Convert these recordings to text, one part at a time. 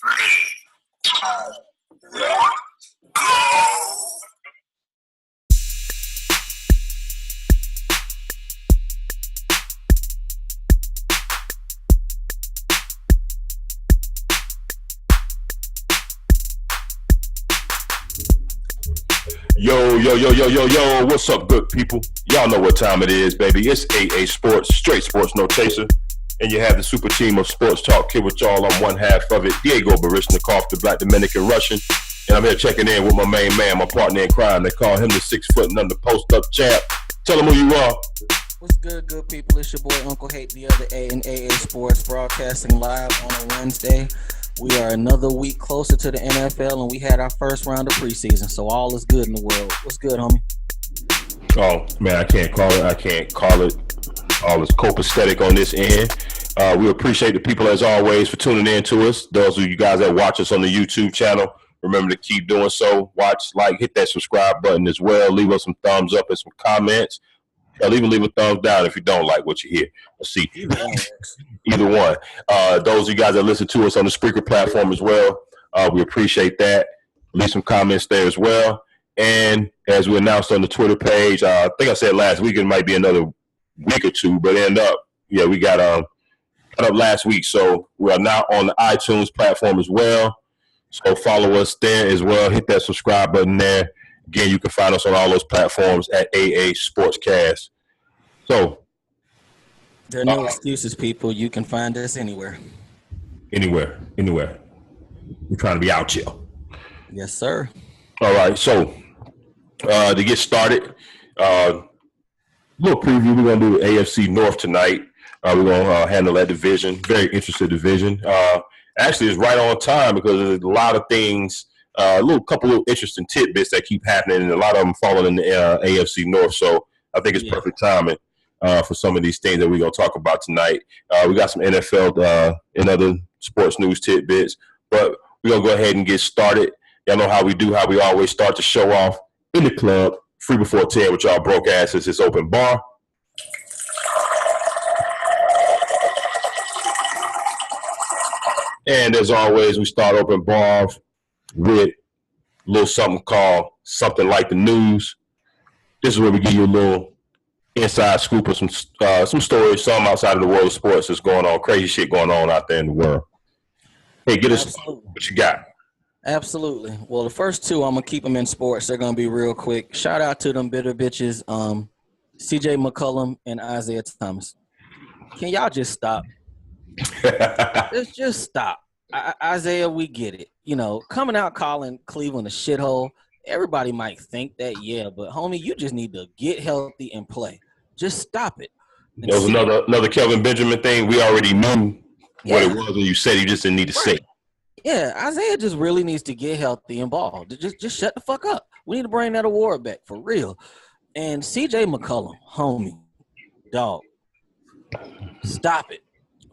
Yo, what's up, good people? Y'all know what time it is, baby. It's AA Sports, straight sports, no chaser. And you have the super team of sports talk here with y'all on one half of it, Diego Barishnikov, the Black Dominican Russian. And I'm here checking in with my main man, my partner in crime. They call him the 6 foot and under post-up champ. Tell him who you are. What's good, good people? It's your boy Uncle Hate, the other A in AA Sports, broadcasting live on a Wednesday. We are another week closer to the NFL, and we had our first round of preseason, so all is good in the world. What's good, homie? Oh, man, I can't call it. All is copacetic on this end. We appreciate the people, as always, for tuning in to us. Those of you guys that watch us on the YouTube channel, remember to keep doing so. Watch, like, hit that subscribe button as well. Leave us some thumbs up and some comments. Hell, even leave a thumbs down if you don't like what you hear. Let's see. Either one. Those of you guys that listen to us on the Spreaker platform as well, we appreciate that. Leave some comments there as well. And as we announced on the Twitter page, I think I said last week, it might be another week or two, but we got up last week. So we are now on the iTunes platform as well. So follow us there as well. Hit that subscribe button there. Again, you can find us on all those platforms at AA Sportscast. So there are no excuses, people. You can find us anywhere. Anywhere. We're trying to be out here. Yes, sir. All right. So to get started, little preview. We're going to do AFC North tonight. We're going to handle that division. Very interesting division. Actually, it's right on time because there's a lot of things, couple of interesting tidbits that keep happening, and a lot of them falling in the AFC North. So I think it's perfect timing for some of these things that we're going to talk about tonight. We got some NFL and other sports news tidbits, but we're going to go ahead and get started. Y'all know how we do, how we always start the show off in the club, free before 10 with y'all broke asses. It's open bar. And as always, we start open bar with a little something called Something Like the News. This is where we give you a little inside scoop of some stories, some outside of the world of sports that's going on, crazy shit going on out there in the world. Hey, get us what you got. Absolutely. Well, the first two, I'm going to keep them in sports. They're going to be real quick. Shout out to them bitter bitches, CJ McCollum and Isaiah Thomas. Can y'all just stop? Let's just stop. Isaiah, we get it. You know, coming out calling Cleveland a shithole, everybody might think that, but homie, you just need to get healthy and play. Just stop it. There was another Kelvin Benjamin thing. We already knew what it was when you said. You just didn't need to say it. Yeah, Isaiah just really needs to get healthy and ball. Just shut the fuck up. We need to bring that award back for real. And CJ McCollum, homie, dog, stop it.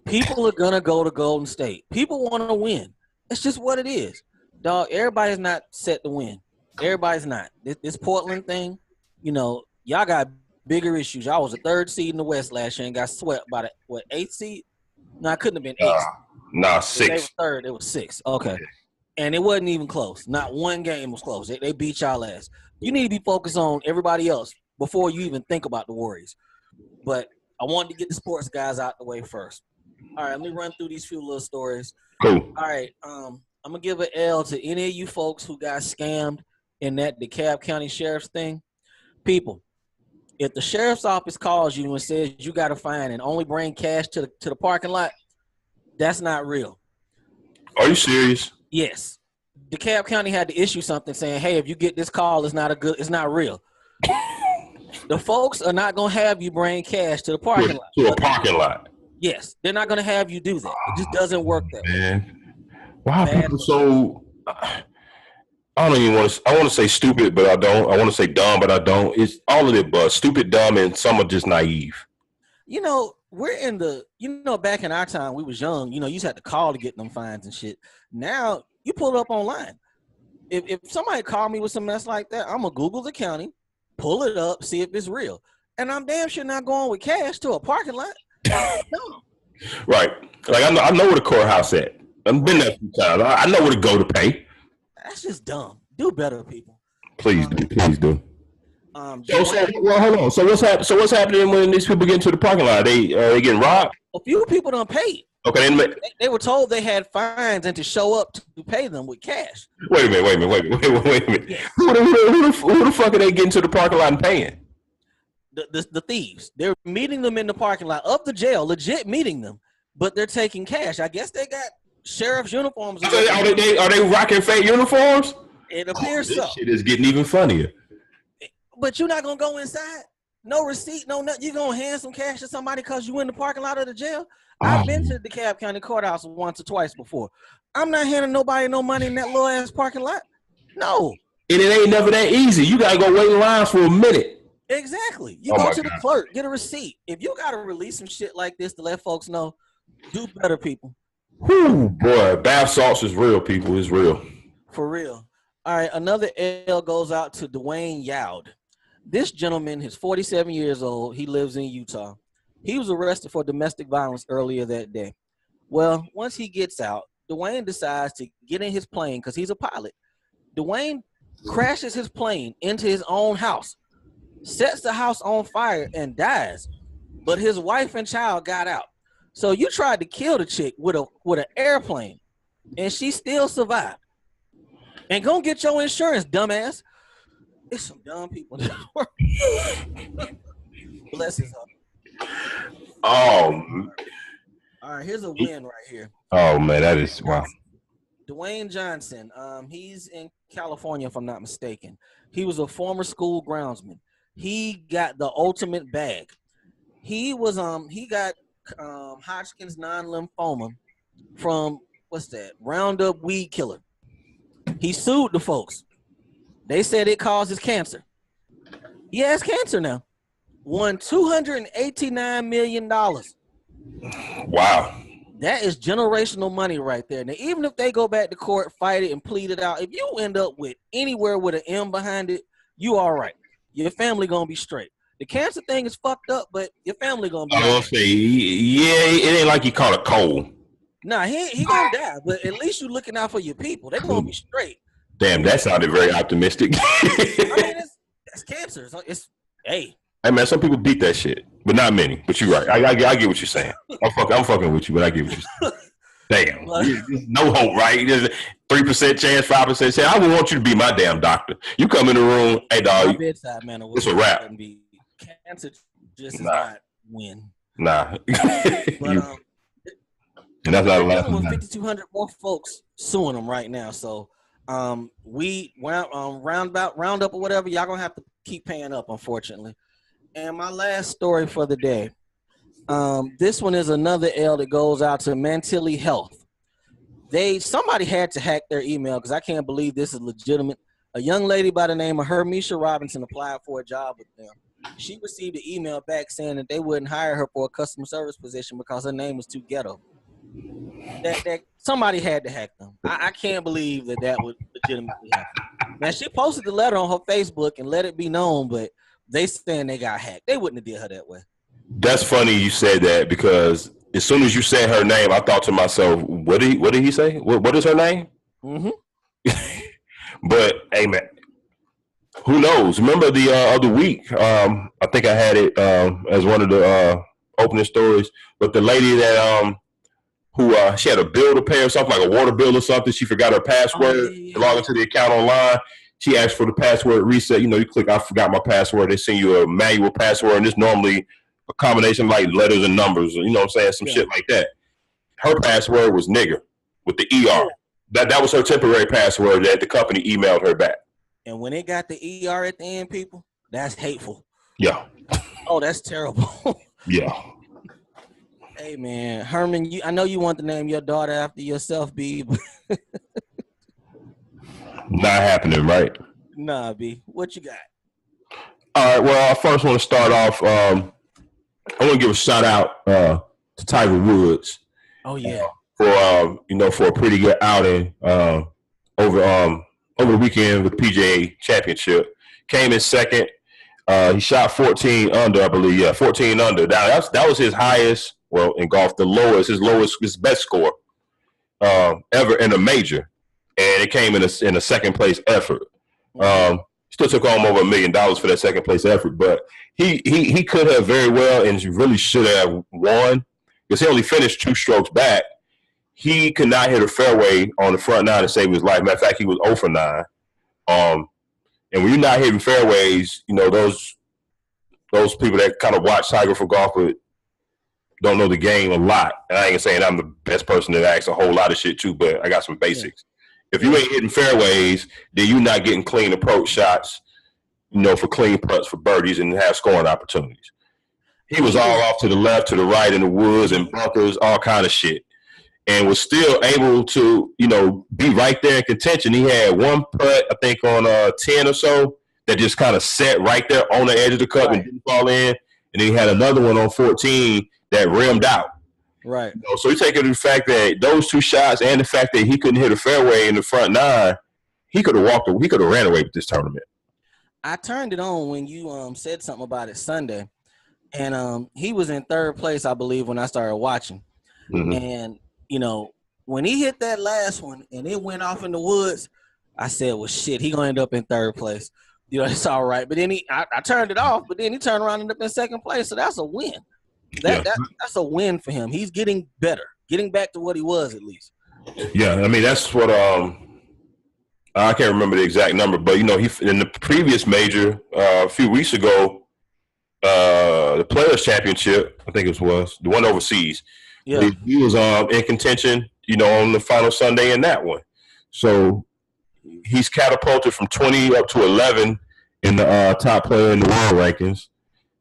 People are going to go to Golden State. People want to win. It's just what it is. Dog, everybody's not set to win. Everybody's not. This Portland thing, you know, y'all got bigger issues. Y'all was a 3rd seed in the West last year and got swept by the 8th seed? No, it couldn't have been 8. Nah, 6. They were 3rd. It was 6. Okay. And it wasn't even close. Not one game was close. They beat y'all ass. You need to be focused on everybody else before you even think about the Warriors. But I wanted to get the sports guys out the way first. All right, let me run through these few little stories. Cool. All right, I'm going to give an L to any of you folks who got scammed in that DeKalb County Sheriff's thing. People, if the sheriff's office calls you and says you got a fine and only bring cash to the parking lot, that's not real. Are you serious? Yes. DeKalb County had to issue something saying, hey, if you get this call, it's not real. The folks are not going to have you bring cash to the parking lot. To a parking lot. Yes, they're not going to have you do that. It just doesn't work that way. Why are people so I don't even want to. I want to say stupid, but I don't. I want to say dumb, but I don't. It's all of it, but stupid, dumb, and some are just naive. You know, we're in the. You know, back in our time, we was young. You know, you just had to call to get them fines and shit. Now you pull it up online. If somebody called me with some mess like that, I'm gonna Google the county, pull it up, see if it's real, and I'm damn sure not going with cash to a parking lot. No. Right. Like I know where the courthouse at. I've been there a few times. I know where to go to pay. That's just dumb. Do better, people. Please do. Well, hold on. So what's happening when these people get into the parking lot? They getting robbed? A few people don't pay. Okay, they were told they had fines and to show up to pay them with cash. Wait a minute. Yeah. Who the fuck are they getting to the parking lot and paying? The thieves. They're meeting them in the parking lot of the jail, legit meeting them, but they're taking cash. I guess they got sheriff's uniforms. Are they rocking fake uniforms? It appears so. This shit is getting even funnier. But you're not gonna go inside? No receipt, no nothing. You gonna hand some cash to somebody because you in the parking lot of the jail? I've been to the DeKalb County Courthouse once or twice before. I'm not handing nobody no money in that little ass parking lot. No. And it ain't never that easy. You gotta go wait in line for a minute. Exactly. You go to the clerk, get a receipt. If you gotta release some shit like this to let folks know, do better, people. Whew, boy, bath salts is real, people. It's real. For real. All right, another L goes out to Dwayne Youd. This gentleman is 47 years old. He lives in Utah. He was arrested for domestic violence earlier that day. Well, once he gets out, Dwayne decides to get in his plane because he's a pilot. Dwayne crashes his plane into his own house, sets the house on fire, and dies. But his wife and child got out. So you tried to kill the chick with an airplane, and she still survived. And go get your insurance, dumbass. It's some dumb people in this world. Bless his heart. Oh. All right, here's a win right here. Oh, man, that is wow. Dwayne Johnson, he's in California, if I'm not mistaken. He was a former school groundsman. He got the ultimate bag. He got Hodgkin's non-lymphoma from, Roundup weed killer. He sued the folks. They said it causes cancer. He has cancer now. Won $289 million. Wow. That is generational money right there. Now, even if they go back to court, fight it, and plead it out, if you end up with anywhere with an M behind it, you all right. Your family going to be straight. The cancer thing is fucked up, but your family going to be I will say, yeah, it ain't like he caught a cold. Nah, he going to die, but at least you looking out for your people. They're going to be straight. Damn, that sounded very optimistic. I mean, that's cancer. Hey, man, some people beat that shit, but not many. But you're right. I get what you're saying. I'm fucking with you, but I get what you're saying. Damn, there's no hope, right? There's a 3% chance, 5% chance. I would want you to be my damn doctor. You come in the room, hey dog, it's a wrap. Cancer just is not win. Nah. But and that's not a 5,200 more folks suing them right now. So we round up or whatever, y'all gonna have to keep paying up, unfortunately. And my last story for the day. This one is another L that goes out to Mantilli Health. Somebody had to hack their email because I can't believe this is legitimate. A young lady by the name of Hermisha Robinson applied for a job with them. She received an email back saying that they wouldn't hire her for a customer service position because her name was too ghetto. That somebody had to hack them. I can't believe that would legitimately happen. Now, she posted the letter on her Facebook and let it be known, but they saying they got hacked. They wouldn't have did her that way. That's funny you said that because as soon as you said her name, I thought to myself, what did he say? What is her name? Mm-hmm. But, hey, man, who knows? Remember the other week, I think I had it as one of the opening stories, but the lady that who she had a bill to pay or something, like a water bill or something. She forgot her password to log into the account online. She asked for the password reset. You click, I forgot my password. They send you a manual password, and it's normally a combination of like letters and numbers, you know what I'm saying? Some shit like that. Her password was nigger with the ER. That was her temporary password that the company emailed her back. And when it got the ER at the end, people, that's hateful. Yeah. Oh, that's terrible. Yeah. Hey, man, Herman, I know you want to name your daughter after yourself, B. Not happening, right? Nah, B. What you got? All right. Well, I first want to start off. I want to give a shout out to Tiger Woods. Oh yeah. For a pretty good outing over the weekend with the PGA Championship. Came in second. He shot 14 under, I believe. Yeah, 14 under. Now that was his highest. Well, in golf, his best score. ever in a major, and it came in a second place effort. Still took home over $1 million for that second place effort, but he could have very well and really should have won because he only finished 2 strokes back. He could not hit a fairway on the front nine to save his life. Matter of fact, he was 0 for 9. And when you're not hitting fairways, you know, those people that kind of watch Tiger for golf but don't know the game a lot. And I ain't saying I'm the best person that asks a whole lot of shit too, but I got some basics. Yeah. If you ain't hitting fairways, then you're not getting clean approach shots, you know, for clean putts, for birdies, and have scoring opportunities. He was all off to the left, to the right in the woods and bunkers, all kind of shit. And was still able to, you know, be right there in contention. He had one putt, I think, on 10 or so that just kind of sat right there on the edge of the cup and didn't fall in. And then he had another one on 14 that rimmed out. Right. You know, so you take into the fact that those 2 shots and the fact that he couldn't hit a fairway in the front 9, he could have ran away with this tournament. I turned it on when you said something about it Sunday. And he was in 3rd place, I believe, when I started watching. Mm-hmm. And you know, when he hit that last one and it went off in the woods, I said, well, shit, he going to end up in 3rd place. You know, it's all right. But then I turned it off, but then he turned around and ended up in 2nd place. So that's a win. That's a win for him. He's getting better, getting back to what he was at least. Yeah, I mean, that's what I can't remember the exact number, but, you know, he in the previous major a few weeks ago, the Players' Championship, I think it was the one overseas. Yeah. He was in contention, you know, on the final Sunday in that one. So he's catapulted from 20 up to 11 in the top player in the world rankings.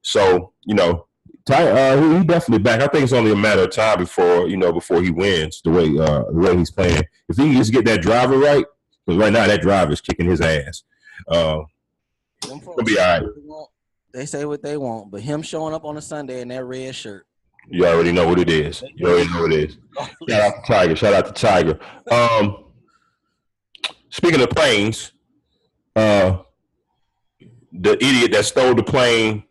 So, you know, he definitely back. I think it's only a matter of time before he wins the way he's playing. If he can just get that driver right, because right now that driver is kicking his ass. He'll be all right. They say what they want, but him showing up on a Sunday in that red shirt. You already know what it is. Shout out to Tiger. Speaking of planes, the idiot that stole the plane,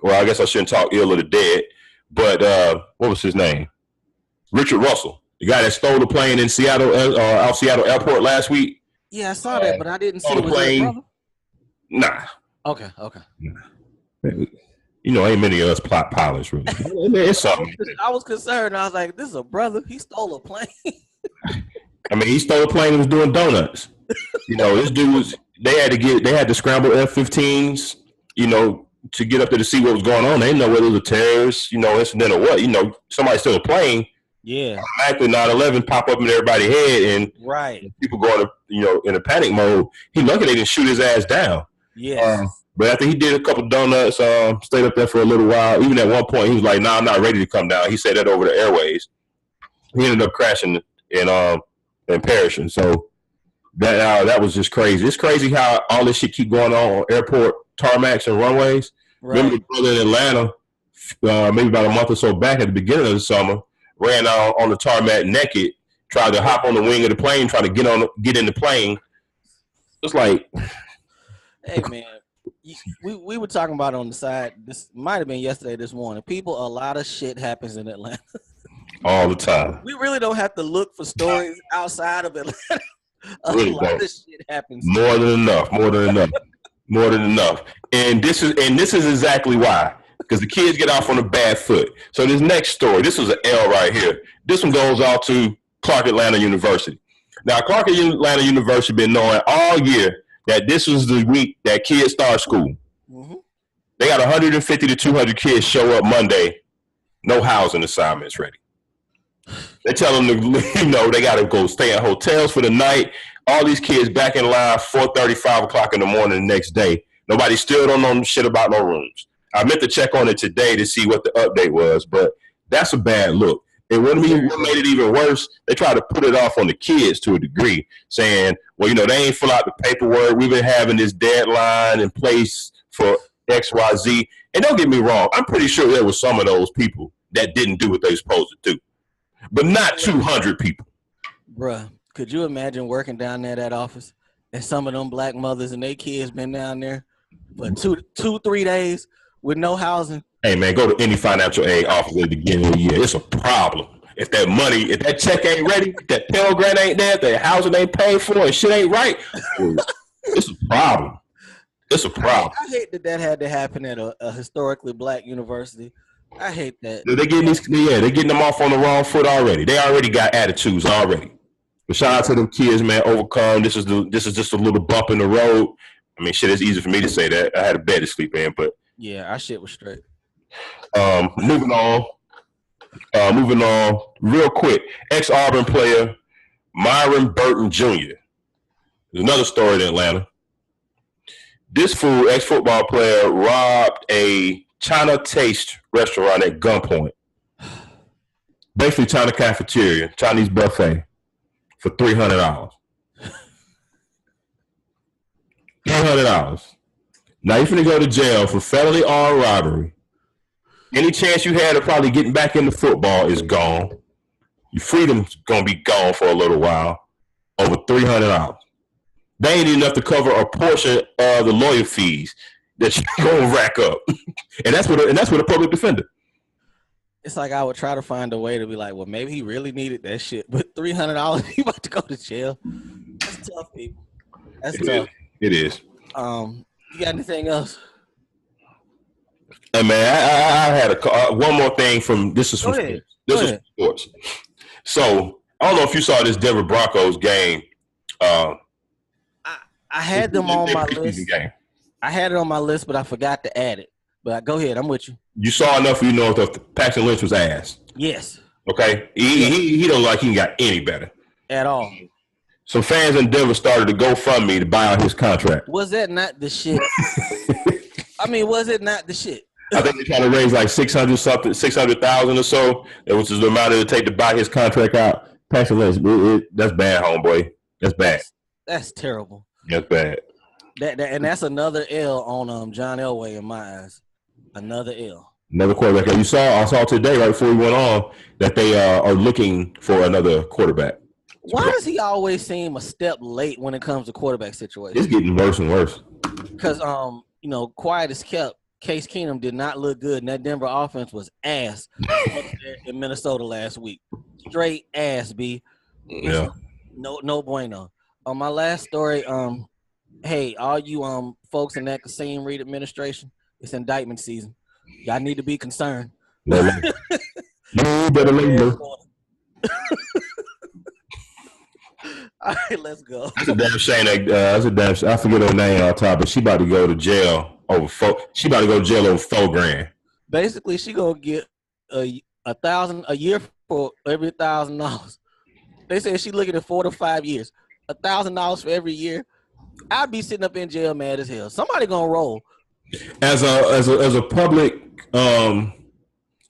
well, I guess I shouldn't talk ill of the dead, but what was his name? Richard Russell, the guy that stole the plane in Seattle, out Seattle Airport last week. Yeah, I saw that, but I didn't see the plane. Nah. Okay. Nah. You know, ain't many of us pilots, really. It's something. I was concerned. I was like, this is a brother. He stole a plane. I mean, he stole a plane and was doing donuts. You know, this dude they had to scramble F-15s, you know, to get up there to see what was going on. They didn't know whether it was a terrorist, you know, incident or what. You know, somebody stole a plane. Yeah. Automatically 9/11 pop up in everybody's head and people going to, you know, in a panic mode. He lucky they didn't shoot his ass down. Yeah. But after he did a couple donuts, stayed up there for a little while. Even at one point, he was like, "Nah, I'm not ready to come down." He said that over the airways. He ended up crashing and perishing. So that was just crazy. It's crazy how all this shit keep going on airport tarmacs and runways. Right. Remember the brother in Atlanta, maybe about a month or so back at the beginning of the summer, ran out on the tarmac naked, tried to hop on the wing of the plane, try to get in the plane. It's like, hey man. We were talking about it on the side. This might have been yesterday, this morning. A lot of shit happens in Atlanta. All the time. We really don't have to look for stories outside of Atlanta. A lot of shit happens. More than enough. And this is exactly why. Because the kids get off on a bad foot. So this next story, this is an L right here. This one goes out to Clark Atlanta University. Now, Clark Atlanta University been knowing all year that this was the week that kids start school. Mm-hmm. They got 150 to 200 kids show up Monday, no housing assignments ready. They tell them to, you know, they got to go stay in hotels for the night. All these kids back in line 4:30, 5 o'clock in the morning the next day. Nobody still don't know shit about no rooms. I meant to check on it today to see what the update was, but that's a bad look. And what made it even worse, they try to put it off on the kids to a degree, saying, well, you know, they ain't fill out the paperwork. We've been having this deadline in place for XYZ. And don't get me wrong, I'm pretty sure there was some of those people that didn't do what they were supposed to do. But not 200 people. Bruh, could you imagine working down there at that office and some of them black mothers and their kids been down there for 2-3 days with no housing? Hey, man, go to any financial aid office at the beginning of the year. It's a problem. if that check ain't ready, if that Pell Grant ain't there, if that housing ain't paid for, and shit ain't right, it's a problem. It's a problem. I hate that had to happen at a historically black university. I hate that. They're getting them off on the wrong foot already. They already got attitudes already. But shout out to them kids, man. Overcome. This is just a little bump in the road. I mean, shit, it's easy for me to say that. I had a bed to sleep in, but yeah, our shit was straight. Moving on, real quick. Ex-Auburn player Myron Burton Jr. There's another story in Atlanta. This fool, ex-football player, robbed a China Taste restaurant at gunpoint. Basically, China cafeteria, Chinese buffet, for $300. $300. Now you're finna go to jail for felony armed robbery. Any chance you had of probably getting back into football is gone. Your freedom's gonna be gone for a little while. Over $300. They ain't enough to cover a portion of the lawyer fees that you're gonna rack up, and that's what a public defender. It's like I would try to find a way to be like, well, maybe he really needed that shit, but $300, he about to go to jail. That's tough, people. That's tough. It is. You got anything else? Hey man, I had one more thing from this is from sports. This is sports. So I don't know if you saw this Denver Broncos game. I had them on my list. Game. I had it on my list, but I forgot to add it. But go ahead, I'm with you. You saw enough, you know, if Paxton Lynch was ass. Yes. Okay. He don't like he got any better at all. Some fans in Denver started to GoFundMe to buy out his contract. Was that not the shit? I mean, was it not the shit? I think they tried to raise like 600,000 or so. It was the amount it would take to buy his contract out. Paxton Lynch, that's bad, homeboy. That's bad. That's terrible. That's bad. And that's another L on John Elway in my eyes. Another L. Another quarterback. I saw today right before we went on that they are looking for another quarterback. Why does he always seem a step late when it comes to quarterback situations? It's getting worse and worse. Because quiet as kept. Case Keenum did not look good, and that Denver offense was ass in Minnesota last week. Straight ass, B. Yeah. No bueno. On my last story, hey, all you folks in that casino read administration, it's indictment season. Y'all need to be concerned. You better leave. All right, let's go. That's a damn shame. I forget her name on top, but she about to go to jail over $4,000. Basically, she gonna get $1,000 a year for every $1,000. They said she looking at 4 to 5 years. $1,000 for every year. I'd be sitting up in jail mad as hell. Somebody gonna roll. As a public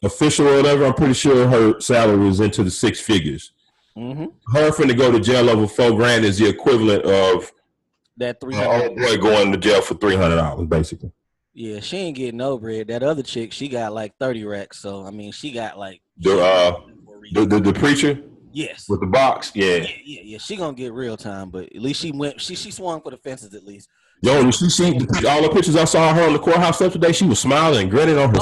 official or whatever, I'm pretty sure her salary is into the six figures. Mm-hmm. Her finna go to jail over $4,000 is the equivalent of that $300 boy going to jail for $300, basically. Yeah, she ain't getting no bread. That other chick, she got like 30 racks. So I mean, she got like the preacher. Yes, with the box. Yeah. She gonna get real time, but at least she went. She swung for the fences at least. Yo, you see all the pictures I saw her on the courthouse yesterday. She was smiling and grinning on her.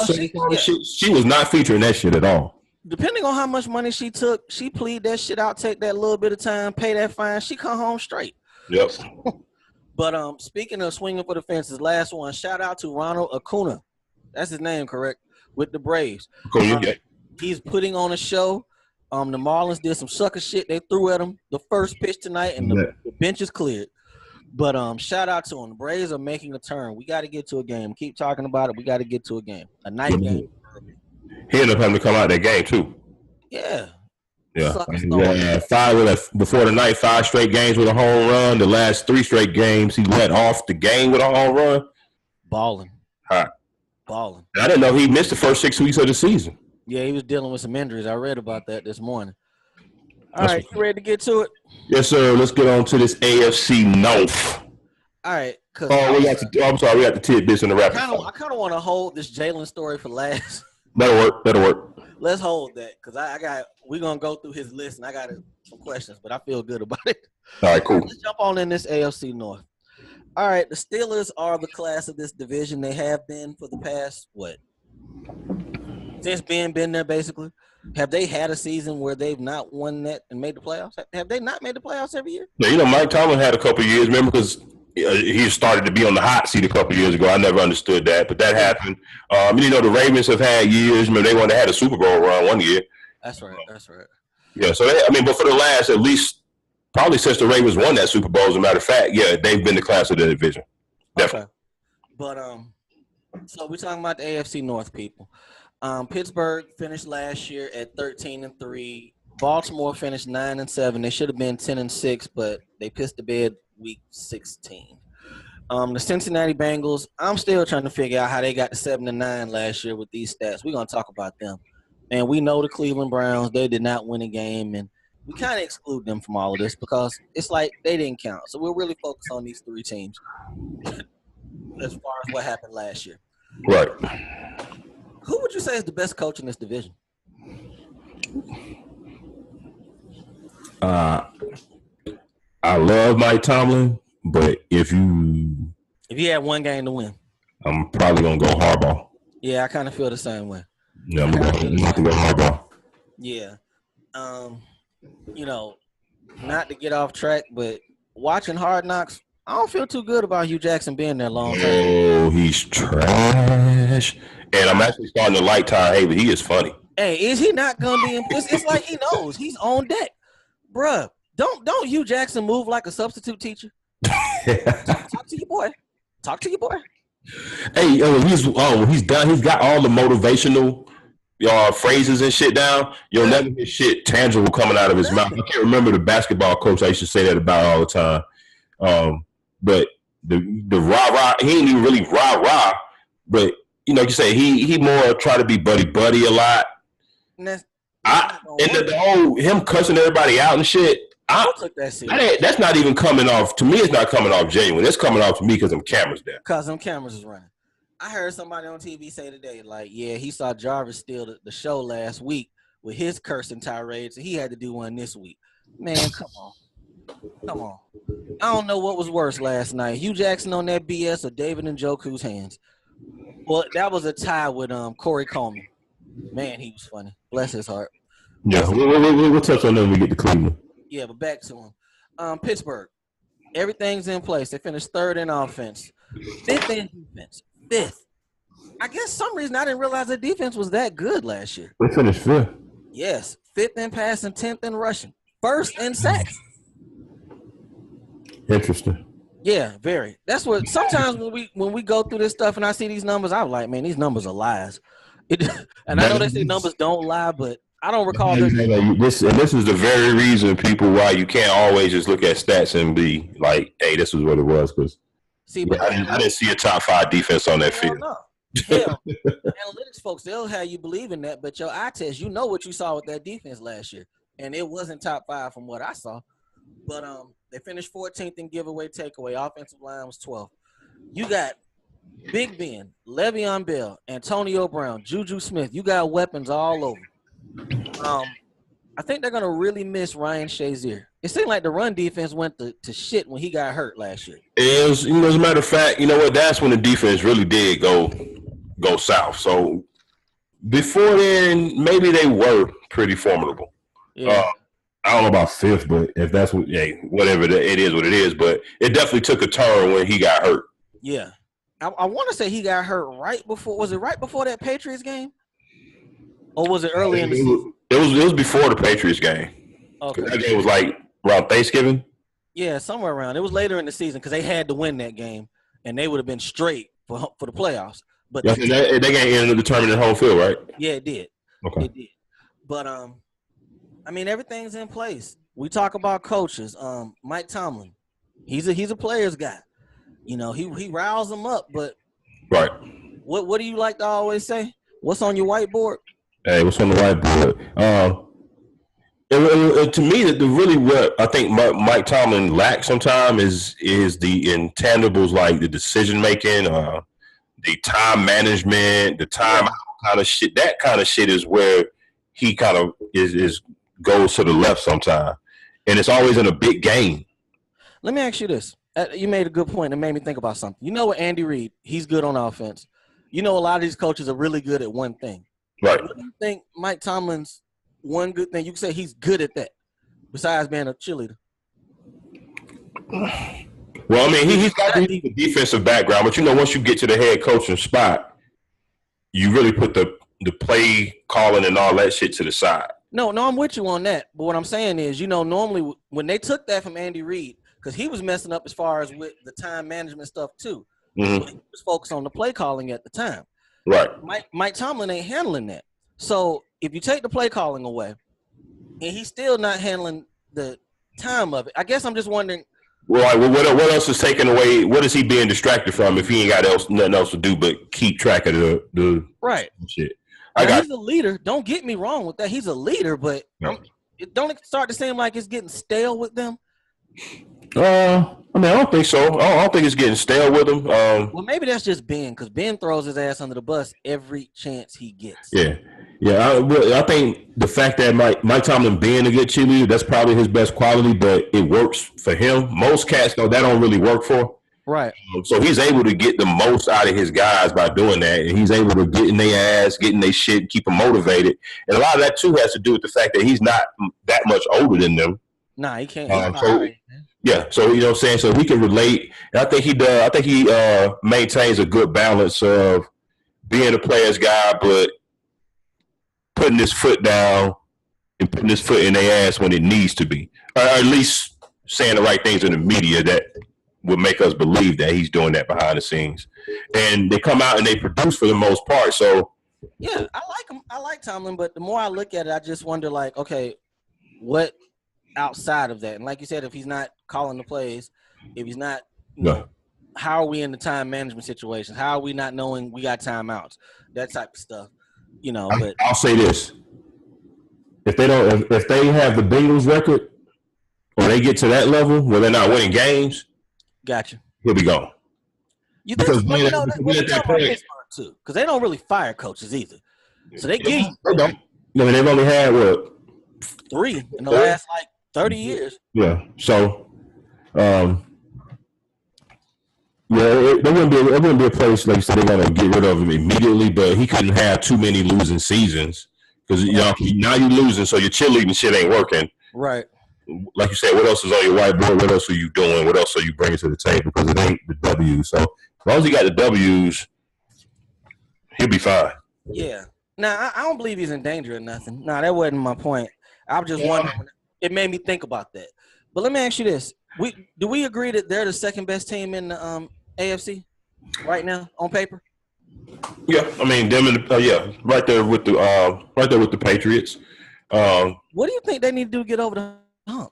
She was not featuring that shit at all. Depending on how much money she took, she plead that shit out, take that little bit of time, pay that fine. She come home straight. Yep. But speaking of swinging for the fences, last one, shout out to Ronald Acuna. That's his name, correct? With the Braves. He's putting on a show. The Marlins did some sucker shit. They threw at him the first pitch tonight, and the bench is cleared. But shout out to him. The Braves are making a turn. We got to get to a game. Keep talking about it. We got to get to a game. A night game. He ended up having to come out that game too. Yeah. Before the night, 5 straight games with a home run. The last 3 straight games, he let off the game with a home run. Balling. Hot. Balling. I didn't know he missed the first 6 weeks of the season. Yeah, he was dealing with some injuries. I read about that this morning. All right, you ready to get to it? Yes, sir. Let's get on to this AFC North. All right. I'm sorry. We got the tidbits in the rapid. I kind of want to hold this Jalen story for last. That'll work. Let's hold that because we're going to go through his list, and I got some questions, but I feel good about it. All right, cool. Let's jump on in this AFC North. All right, the Steelers are the class of this division. They have been for the past, 5 Since Ben been there, basically, have they had a season where they've not won that and made the playoffs? Have they not made the playoffs every year? Yeah, Mike Tomlin had a couple of years, remember, because he started to be on the hot seat a couple of years ago. I never understood that, but that happened. The Ravens have had years. Remember, they had a Super Bowl run one year. That's right. That's right. Yeah, so but for the last, at least, probably since the Ravens won that Super Bowl, as a matter of fact, yeah, they've been the class of the division. Definitely. Okay. But so we're talking about the AFC North, people. Pittsburgh finished last year at 13-3. Baltimore finished 9-7. They should have been 10-6, but they pissed the bed week 16. The Cincinnati Bengals, I'm still trying to figure out how they got to 7-9 last year with these stats. We're gonna talk about them. And we know the Cleveland Browns, they did not win a game, and we kind of exclude them from all of this because it's like they didn't count. So we'll really focus on these three teams as far as what happened last year. Right. Who would you say is the best coach in this division? I love Mike Tomlin, but if you had one game to win, I'm probably gonna go Harbaugh. Yeah, I kind of feel the same way. Yeah, I'm gonna go Harbaugh. Yeah. Not to get off track, but watching Hard Knocks, I don't feel too good about Hugh Jackson being there long time. Oh, he's trash. And I'm actually starting to like Ty Haver. He is funny. Hey, is he not gonna be in? It's like he knows he's on deck, bruh. Don't Hugh Jackson move like a substitute teacher? Talk to your boy. Talk to your boy. Hey, he's done. He's got all the motivational phrases and shit down. You'll never hear shit tangible coming out of his mouth. I can't remember the basketball coach I used to say that about all the time. But the rah-rah, he ain't even really rah-rah. But, you say he more try to be buddy-buddy a lot. And the whole him cussing everybody out and shit, I took that serious. That's not even coming off. To me, it's not coming off genuine. It's coming off to me because them cameras there. Because them cameras is running. I heard somebody on TV say today, like, yeah, he saw Jarvis steal the show last week with his cursing tirades, and he had to do one this week. Man, come on. Come on. I don't know what was worse last night. Hugh Jackson on that BS or David Njoku's hands. Well, that was a tie with Corey Coleman. Man, he was funny. Bless his heart. Yeah, we'll touch on that when we get to Cleveland. Yeah, but back to him. Pittsburgh, everything's in place. They finished third in offense, fifth in defense, fifth. I guess some reason I didn't realize the defense was that good last year. They finished fifth. Yes, fifth in passing, 10th in rushing, first in sacks. Interesting. Yeah, very. That's what sometimes when we go through this stuff and I see these numbers, I'm like, man, these numbers are lies. And I know they say numbers don't lie, but I don't recall this. This is the very reason, people, why you can't always just look at stats and be like, hey, this is what it was. Because I didn't see a top 5 defense on that field. No. Hell, analytics folks, they'll have you believe in that, but your eye test, you know what you saw with that defense last year. And it wasn't top 5 from what I saw. But they finished 14th in giveaway takeaway. Offensive line was 12th. You got Big Ben, Le'Veon Bell, Antonio Brown, Juju Smith. You got weapons all over. I think they're gonna really miss Ryan Shazier. It seemed like the run defense went to shit when he got hurt last year. It was, as a matter of fact, you know what? That's when the defense really did go south. So before then, maybe they were pretty formidable. Yeah. I don't know about fifth, but if that's what, whatever it is, what it is. But it definitely took a turn when he got hurt. Yeah, I want to say he got hurt right before. Was it right before that Patriots game, or was it early in the season? It was before the Patriots game. Okay, that game was like around Thanksgiving. Yeah, somewhere around. It was later in the season because they had to win that game, and they would have been straight for the playoffs. But that game ended up determining home field, right? Yeah, it did. Okay, it did. But I mean, everything's in place. We talk about coaches. Mike Tomlin, he's a player's guy. He riles them up. But right, what do you like to always say? What's on your whiteboard? Hey, what's on the whiteboard? To me, really what I think Mike Tomlin lacks sometimes is the intangibles, like the decision making, the time management, the time kind of shit. That kind of shit is where he kind of is goes to the left sometimes, and it's always in a big game. Let me ask you this. You made a good point and made me think about something. You know what, Andy Reid, he's good on offense. A lot of these coaches are really good at one thing. Right. What do you think Mike Tomlin's one good thing? You can say he's good at that, besides being a cheerleader. Well, I mean, he's got the defensive background, but once you get to the head coaching spot, you really put the play calling and all that shit to the side. No, I'm with you on that. But what I'm saying is, normally when they took that from Andy Reid, because he was messing up as far as with the time management stuff too. Mm-hmm. So he was focused on the play calling at the time. Right. Mike Tomlin ain't handling that. So if you take the play calling away, and he's still not handling the time of it, I guess I'm just wondering. Well, what else is taken away? What is he being distracted from if he ain't got nothing else to do but keep track of the right shit? He's a leader. Don't get me wrong with that. He's a leader, but don't it start to seem like it's getting stale with them? I mean, I don't think so. I don't think it's getting stale with him. Well, maybe that's just Ben, because Ben throws his ass under the bus every chance he gets. Yeah. I think the fact that Mike Tomlin being a good cheerleader, that's probably his best quality, but it works for him. Most cats, though, that don't really work for. Right. So he's able to get the most out of his guys by doing that, and he's able to get in their ass, get in their shit, keep them motivated. And a lot of that, too, has to do with the fact that he's not that much older than them. Nah, he can't. Yeah, so you know what I'm saying? So he can relate. And I think he does. I think he maintains a good balance of being a player's guy, but putting his foot down and putting his foot in their ass when it needs to be. Or at least saying the right things in the media that would make us believe that he's doing that behind the scenes. And they come out and they produce for the most part. So yeah, I like him. I like Tomlin, but the more I look at it, I just wonder, like, okay, what outside of that? And like you said, if he's not calling the plays, if he's not, how are we in the time management situations? How are we not knowing we got timeouts? That type of stuff, But I'll say this: if they have the Bengals record, or they get to that level where they're not winning games, gotcha, he'll be gone. You think? Because they don't really fire coaches either, so they give you. They don't. I mean, they've only had 3 in the last 30 years. Yeah. So, it wouldn't be a place like you said they're gonna get rid of him immediately, but he couldn't have too many losing seasons because now you're losing, so your cheerleading shit ain't working. Right. Like you said, what else is on your whiteboard? What else are you doing? What else are you bringing to the table? Because it ain't the W's. So as long as he got the W's, he'll be fine. Yeah. Now I don't believe he's in danger or nothing. No, that wasn't my point. I was just wondering. It made me think about that. But let me ask you this: do we agree that they're the second best team in the AFC right now on paper? Yeah, I mean them and right there with the Patriots. What do you think they need to do to get over the hump?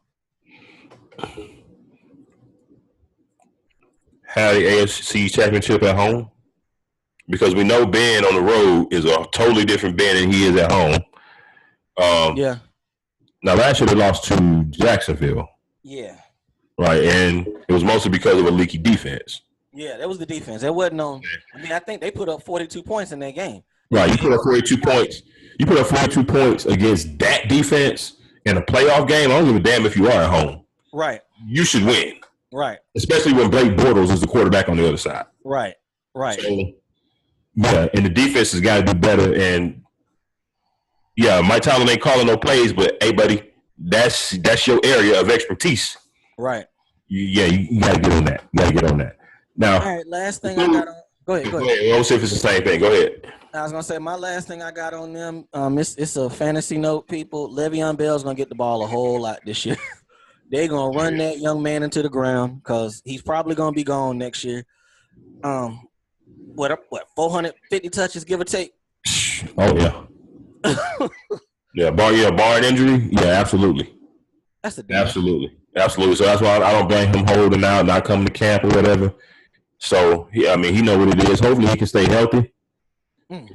Have the AFC Championship at home, because we know Ben on the road is a totally different Ben than he is at home. Yeah. Now, last year they lost to Jacksonville. Yeah. Right, and it was mostly because of a leaky defense. Yeah, that was the defense. That wasn't on. I mean, I think they put up 42 points in that game. Right, you put up 42 points. You put up 42 points against that defense in a playoff game. I don't give a damn if you are at home. Right. You should win. Right. Especially when Blake Bortles is the quarterback on the other side. Right. Right. So, yeah, and the defense has got to do better. And yeah, Mike Tomlin ain't calling no plays, but hey, buddy, that's your area of expertise. Right. You got to get on that. You got to get on that. Now, all right, last thing I got on. Go ahead. We'll see if it's the same thing. Go ahead. I was gonna say my last thing I got on them. It's a fantasy note, people. Le'Veon Bell's gonna get the ball a whole lot this year. They're gonna run that young man into the ground because he's probably gonna be gone next year. What 450 touches, give or take? Oh yeah. Bar an injury. Yeah, absolutely. That's a absolutely. So that's why I don't blame him holding out, not coming to camp or whatever. So he know what it is. Hopefully he can stay healthy.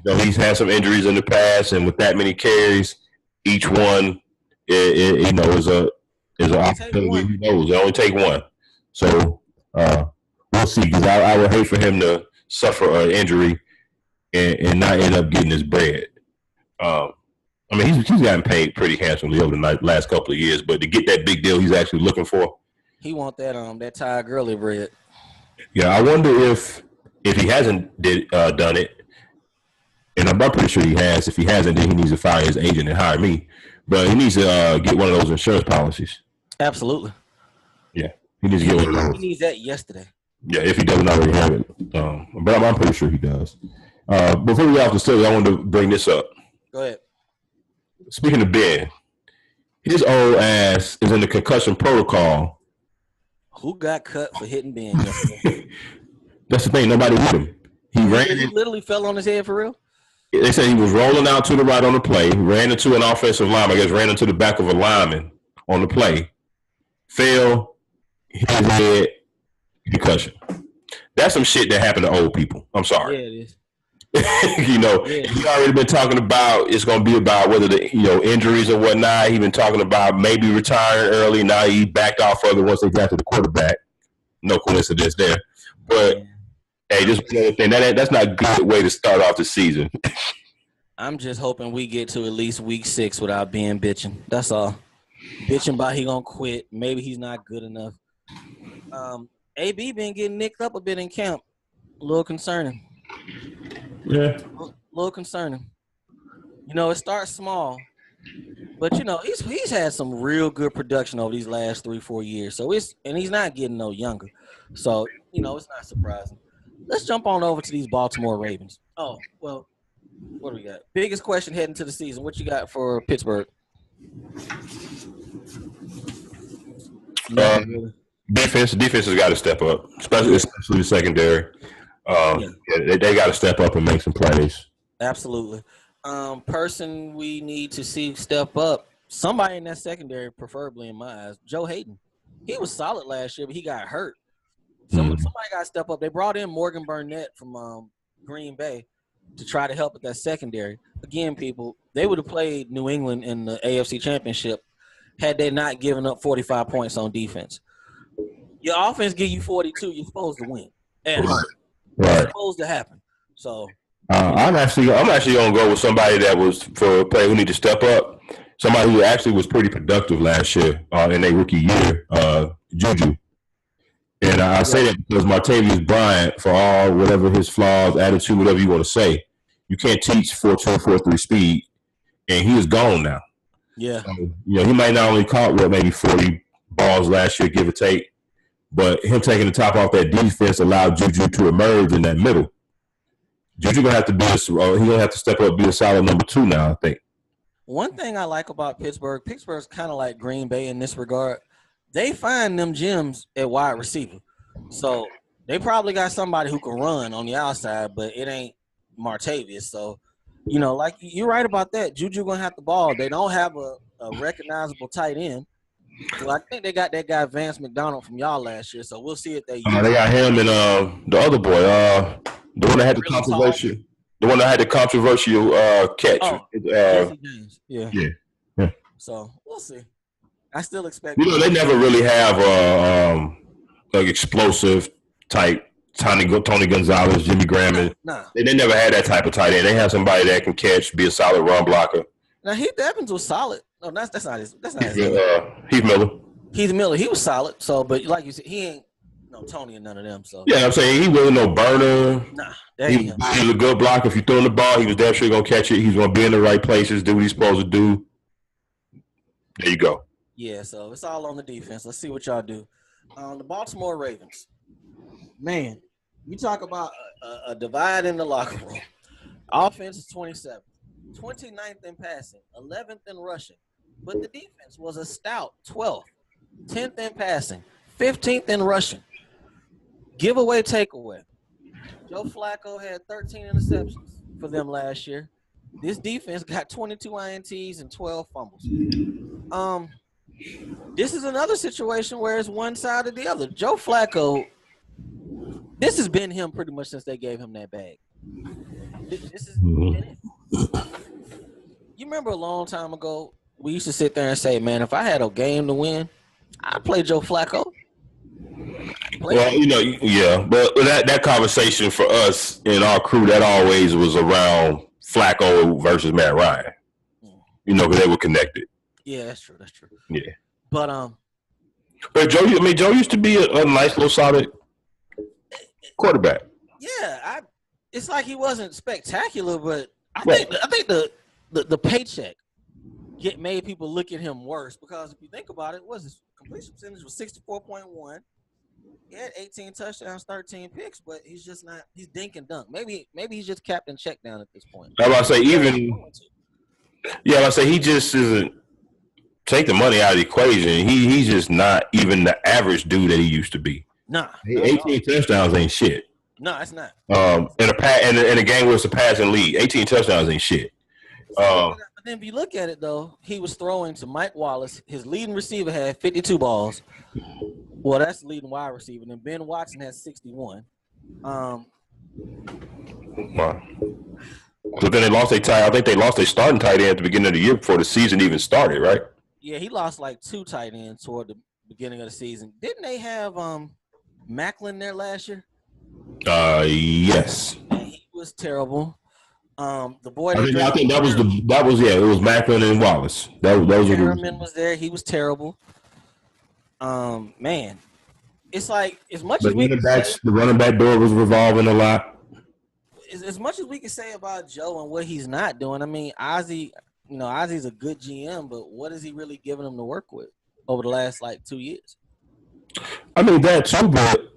He's had some injuries in the past, and with that many carries, each one is a opportunity. He knows it only take one. So we'll see. Because I would hate for him to suffer an injury and not end up getting his bread. He's gotten paid pretty handsomely over the last couple of years, but to get that big deal he's actually looking for, he want that Ty Gurley bread. Yeah, I wonder if he hasn't done it, And I'm pretty sure he has. If he hasn't, then he needs to fire his agent and hire me. But he needs to get one of those insurance policies. Absolutely. Yeah, he needs to get one of those. He needs that yesterday. Yeah, if he doesn't already have it. But I'm pretty sure he does. Before we get off the story, I wanted to bring this up. Go ahead. Speaking of Ben, his old ass is in the concussion protocol. Who got cut for hitting Ben yesterday? That's the thing. Nobody hit him. He literally fell on his head for real? They said he was rolling out to the right on the play, ran into an offensive lineman, I guess ran into the back of a lineman on the play, fell, hit his head, concussion. That's some shit that happened to old people. I'm sorry. Yeah, it is. He already been talking about it's going to be about whether the injuries and whatnot. He been talking about maybe retiring early. Now he backed off further once they got to the quarterback. No coincidence there. But hey, just another thing. That's not a good way to start off the season. I'm just hoping we get to at least week 6 without being bitching. That's all. Bitching about he gonna quit. Maybe he's not good enough. AB been getting nicked up a bit in camp. A little concerning. Yeah. A little concerning. It starts small, but he's had some real good production over these last 3-4 years. So he's not getting no younger. So it's not surprising. Let's jump on over to these Baltimore Ravens. Oh, well, what do we got? Biggest question heading to the season. What you got for Pittsburgh? Defense has got to step up, especially the secondary. They got to step up and make some plays. Absolutely. Person we need to see step up, somebody in that secondary, preferably in my eyes, Joe Hayden. He was solid last year, but he got hurt. Somebody got to step up. They brought in Morgan Burnett from Green Bay to try to help with that secondary. Again, people, they would have played New England in the AFC Championship had they not given up 45 points on defense. Your offense give you 42, you're supposed to win. And it's supposed to happen. So I'm actually gonna go with somebody that was for a player who need to step up. Somebody who actually was pretty productive last year in their rookie year, Juju. And I say that because Martavius Bryant, for all whatever his flaws, attitude, whatever you want to say, you can't teach 4.2, 4.3 speed, and he is gone now. Yeah. So, he might not only caught maybe 40 balls last year, give or take, but him taking the top off that defense allowed Juju to emerge in that middle. Juju gonna have to step up, be a solid number 2 now, I think. One thing I like about Pittsburgh's kind of like Green Bay in this regard. They find them gems at wide receiver. So they probably got somebody who can run on the outside, but it ain't Martavius. So, like you're right about that. Juju gonna have the ball. They don't have a recognizable tight end. Well, I think they got that guy Vance McDonald from y'all last year, so we'll see if they use they got him and the other boy, the one that had the controversial catch. Jesse James. Yeah. So we'll see. I still expect. They never really have explosive type Tony Gonzalez, Jimmy Graham. Nah. They never had that type of tight end. They have somebody that can catch, be a solid run blocker. Now Heath Evans was solid. No, that's not his. Heath Miller. Heath Miller, he was solid. So, but like you said, he ain't no Tony and none of them. So yeah, I'm saying he wasn't no burner. Nah, he was a good blocker. If you throw him the ball, he was damn sure gonna catch it. He's gonna be in the right places, do what he's supposed to do. There you go. Yeah, so it's all on the defense. Let's see what y'all do. The Baltimore Ravens. Man, you talk about a divide in the locker room. Offense is 27th, 29th in passing, 11th in rushing. But the defense was a stout 12th, 10th in passing, 15th in rushing. Giveaway, takeaway. Joe Flacco had 13 interceptions for them last year. This defense got 22 INTs and 12 fumbles. This is another situation where it's one side or the other. Joe Flacco, this has been him pretty much since they gave him that bag. This is been it. You remember a long time ago, we used to sit there and say, man, if I had a game to win, I'd play Joe Flacco. Yeah, but that conversation for us in our crew, that always was around Flacco versus Matt Ryan. Because they were connected. Yeah, that's true. Yeah. But Joe used to be a nice little solid quarterback. Yeah, it's like he wasn't spectacular, but I think the paycheck made people look at him worse because if you think about it, his completion percentage was 64.1. He had 18 touchdowns, 13 picks, but he's just not. He's dink and dunk. Maybe he's just captain check down at this point. I was about to say he just isn't. Take the money out of the equation. He's just not even the average dude that he used to be. Nah, 18 touchdowns ain't shit. No, it's not. In a game where it's a passing lead, 18 touchdowns ain't shit. But then if you look at it though, he was throwing to Mike Wallace. His leading receiver had 52 balls. Well, that's the leading wide receiver. And then Ben Watson has 61. Wow. But then they lost their tight. I think they lost their starting tight end at the beginning of the year before the season even started, right? Yeah, he lost like 2 tight ends toward the beginning of the season. Didn't they have Macklin there last year? Yes. And he was terrible. The boy. I think that was it was Macklin and Wallace. Those Harriman was there. He was terrible. Man, it's like as much as the running back door was revolving a lot. As much as we can say about Joe and what he's not doing, I mean, Ozzie, Ozzie's a good GM, but what is he really giving him to work with over the last 2 years? I mean that too, but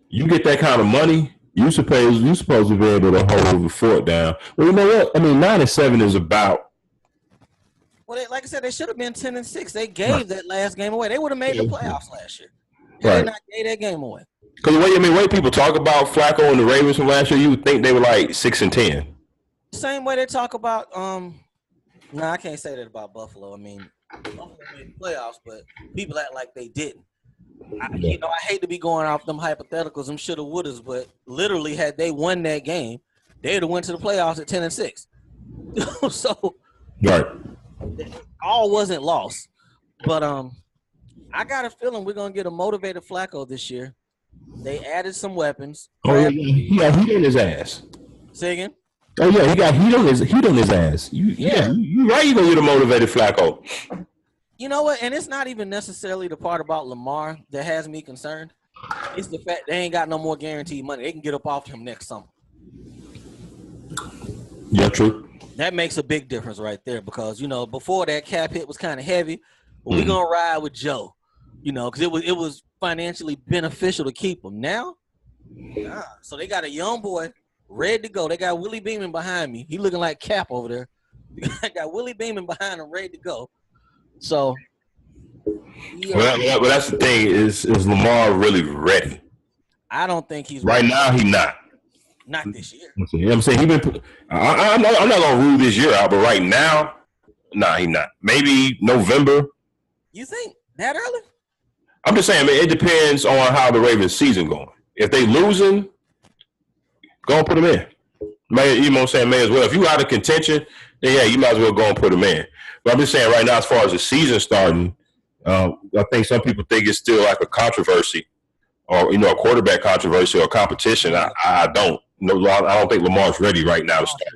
you get that kind of money, you supposed to be able to hold the fort down. Well, you know what? I mean, 9-7 is about. Well, like I said, they should have been 10-6. They gave that last game away. They would have made the playoffs last year. They not gave that game away. Because the way people talk about Flacco and the Ravens from last year, you would think they were like 6-10. Same way they talk about. No, I can't say that about Buffalo. I mean, Buffalo made the playoffs, but people act like they didn't. I hate to be going off them hypotheticals, them shoulda, wouldas, but literally, had they won that game, they'd have went to the playoffs at 10-6. So, right, all wasn't lost. But I got a feeling we're gonna get a motivated Flacco this year. They added some weapons. Oh yeah, he got heat on his ass. Say again? Oh yeah, he got heat on his ass. You right. You gonna get a motivated Flacco. You know what? And it's not even necessarily the part about Lamar that has me concerned. It's the fact they ain't got no more guaranteed money. They can get up off him next summer. Yeah, true. That makes a big difference right there because before that cap hit was kind of heavy, but we're gonna ride with Joe. Because it was financially beneficial to keep him. Now, so they got a young boy ready to go. They got Willie Beeman behind me. He looking like Cap over there. They got Willie Beeman behind him, ready to go. So, well, that's the thing. Is Lamar really ready? I don't think he's right ready. now. He's not. Not this year. You know what I'm saying? I'm not gonna rule this year out, but right now, he's not. Maybe November. You think that early? I'm just saying, it depends on how the Ravens season going. If they losing, go and put them in. You know what I'm saying? May as well. If you out of contention, then yeah, you might as well go and put them in. But I'm just saying right now, as far as the season starting, I think some people think it's still like a controversy or, a quarterback controversy or competition. I don't. No, I don't think Lamar's ready right now to start.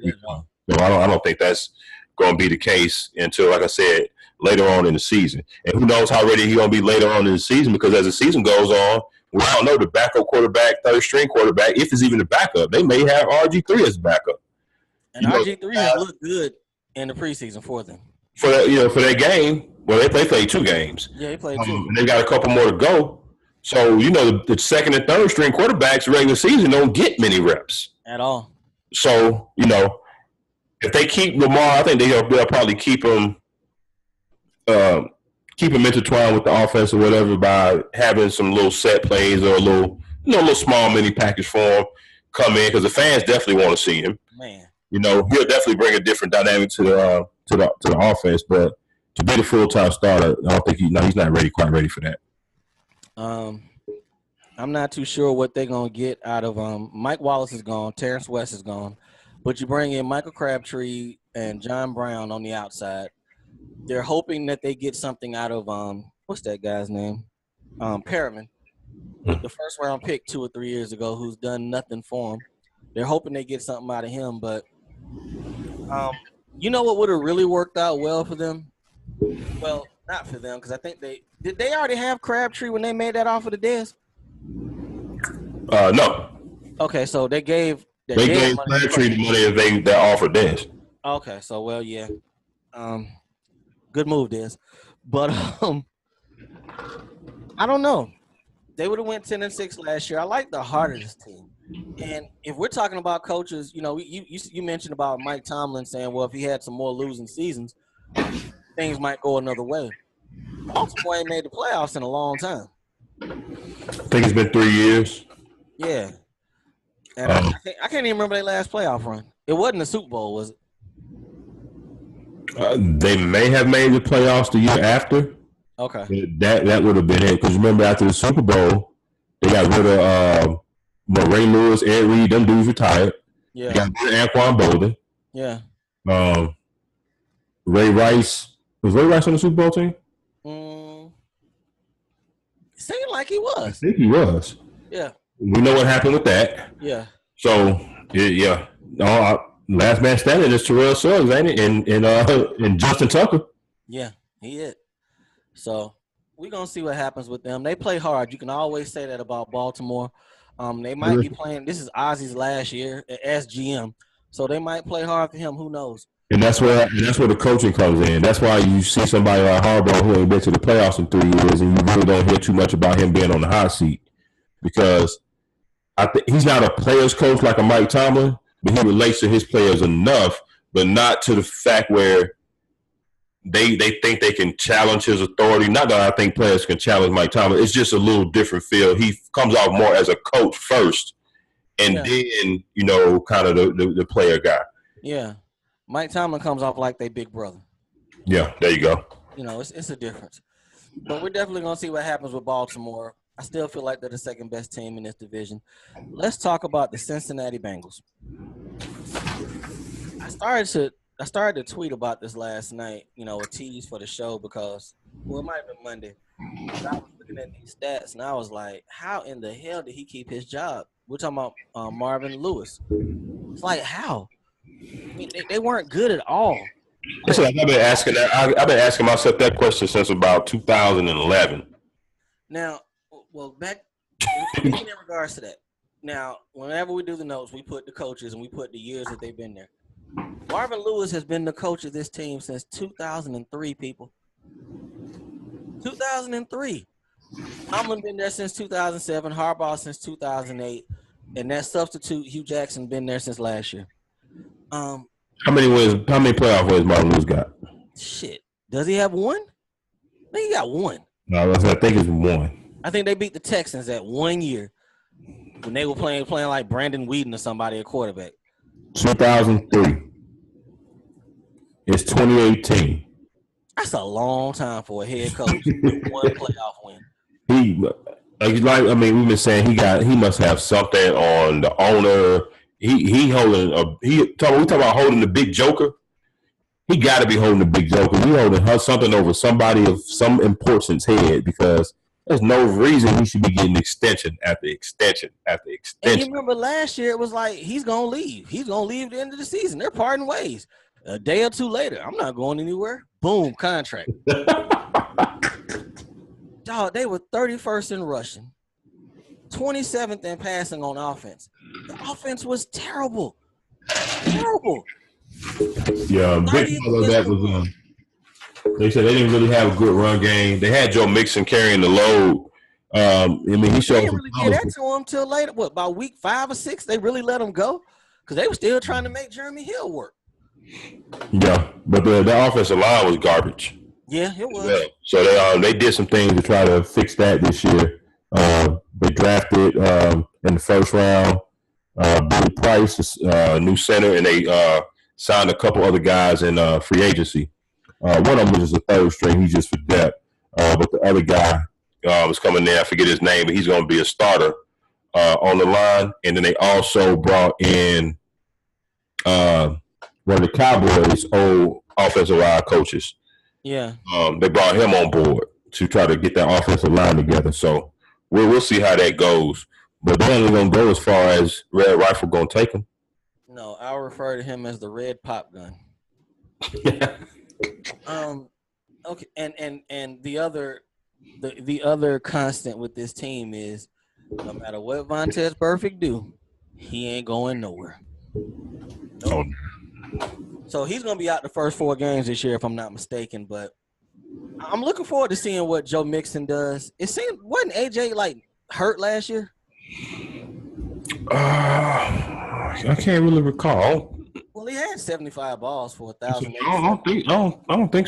No, I don't think that's going to be the case until, like I said, later on in the season. And who knows how ready he's going to be later on in the season, because as the season goes on, we all know the backup quarterback, third-string quarterback, if it's even a backup, they may have RG3 as backup. And RG3 has looked good in the preseason for them. For that game, well, they played 2 games. Yeah, they played 2. And they got a couple more to go. So, the second and third string quarterbacks regular season don't get many reps. At all. So, if they keep Lamar, I think they'll probably keep him intertwined with the offense or whatever by having some little set plays or a little small mini package for him come in, because the fans definitely want to see him. Man. He'll definitely bring a different dynamic to the offense, but to be the full-time starter, I don't think he's not quite ready for that. I'm not too sure what they're gonna get out of Mike Wallace is gone, Terrence West is gone, but you bring in Michael Crabtree and John Brown on the outside. They're hoping that they get something out of what's that guy's name? Perriman, the first round pick 2 or 3 years ago, who's done nothing for them. They're hoping they get something out of him, but you know what would have really worked out well for them? Well, not for them, because I think did they already have Crabtree when they made that offer to Dez? No. Okay, so they gave That They dead gave money. Crabtree the money if they offered this. Okay, so well, yeah. Good move, Des. But I don't know. They would have went 10-6 last year. I like the heart of this team. And if we're talking about coaches, you know, you mentioned about Mike Tomlin saying, well, if he had some more losing seasons, things might go another way. Baltimore ain't made the playoffs in a long time. I think it's been 3 years. Yeah. And I can't even remember their last playoff run. It wasn't the Super Bowl, was it? They may have made the playoffs the year after. Okay. That would have been it. Because remember, after the Super Bowl, they got rid of Ray Lewis, Ed Reed, them dudes retired. Yeah. They got rid of Anquan Bolden. Yeah. Ray Rice. Was Ray Rice on the Super Bowl team? Seemed like he was. I think he was. Yeah. We know what happened with that. Yeah. So, yeah. Last man standing is Terrell Suggs, ain't it? And Justin Tucker. Yeah, he is. So we're gonna see what happens with them. They play hard. You can always say that about Baltimore. They might be playing. This is Ozzy's last year as GM, so they might play hard for him. Who knows? And that's where the coaching comes in. That's why you see somebody like Harbaugh who ain't been to the playoffs in 3 years, and you really don't hear too much about him being on the hot seat because I think he's not a player's coach like a Mike Tomlin, but he relates to his players enough, but not to the fact where they think they can challenge his authority. Not that I think players can challenge Mike Tomlin. It's just a little different feel. He comes off more as a coach first, and then kind of the player guy. Yeah, Mike Tomlin comes off like they big brother. Yeah, there you go. It's a difference. But we're definitely gonna see what happens with Baltimore. I still feel like they're the second best team in this division. Let's talk about the Cincinnati Bengals. I started to tweet about this last night, a tease for the show because, it might have been Monday. But I was looking at these stats and I was like, how in the hell did he keep his job? We're talking about Marvin Lewis. It's like, how? I mean, they weren't good at all. Listen, I've been asking that. I've been asking myself that question since about 2011. Now, back in regards to that. Now, whenever we do the notes, we put the coaches and we put the years that they've been there. Marvin Lewis has been the coach of this team since 2003, people. 2003. Tomlin been there since 2007, Harbaugh since 2008, and that substitute, Hugh Jackson, been there since last year. How many playoff wins Marvin Lewis got? Shit. Does he have one? I think he got one. No, I think it's one. I think they beat the Texans that 1 year when they were playing like Brandon Whedon or somebody at quarterback. 2003. It's 2018. That's a long time for a head coach. One playoff win. We've been saying he must have something on the owner. We talk about holding the big joker. He got to be holding the big joker. He holding something over somebody of some importance head because there's no reason he should be getting extension after extension after extension. And you remember last year it was like he's gonna leave. He's gonna leave at the end of the season. They're parting ways. A day or two later, I'm not going anywhere. Boom, contract. Dog, they were 31st in rushing, 27th in passing on offense. The offense was terrible. Terrible. Yeah, big part of that was they said they didn't really have a good run game. They had Joe Mixon carrying the load. He showed. They didn't really get that to him till later. What, about week 5 or 6? They really let him go because they were still trying to make Jeremy Hill work. Yeah, but the offensive line was garbage. Yeah, it was. Yeah. So they did some things to try to fix that this year. They drafted in the first round Billy Price, new center, and they signed a couple other guys in free agency. One of them was just a third string. He's just for depth. But the other guy was coming there. I forget his name, but he's going to be a starter on the line. And then they also brought in one of the Cowboys' old offensive line coaches. Yeah. They brought him on board to try to get that offensive line together. So we'll see how that goes. But they're only going to go as far as Red Rifle going to take him. No, I'll refer to him as the red pop gun. Okay, and the other constant with this team is no matter what Vontaze Burfict do, He ain't going nowhere. Oh, So he's gonna be out the first 4 games this year, if I'm not mistaken. But I'm looking forward to seeing what Joe Mixon does. It seemed wasn't AJ like hurt last year? I can't really recall. Well, he had 75 balls for 1,000. I don't think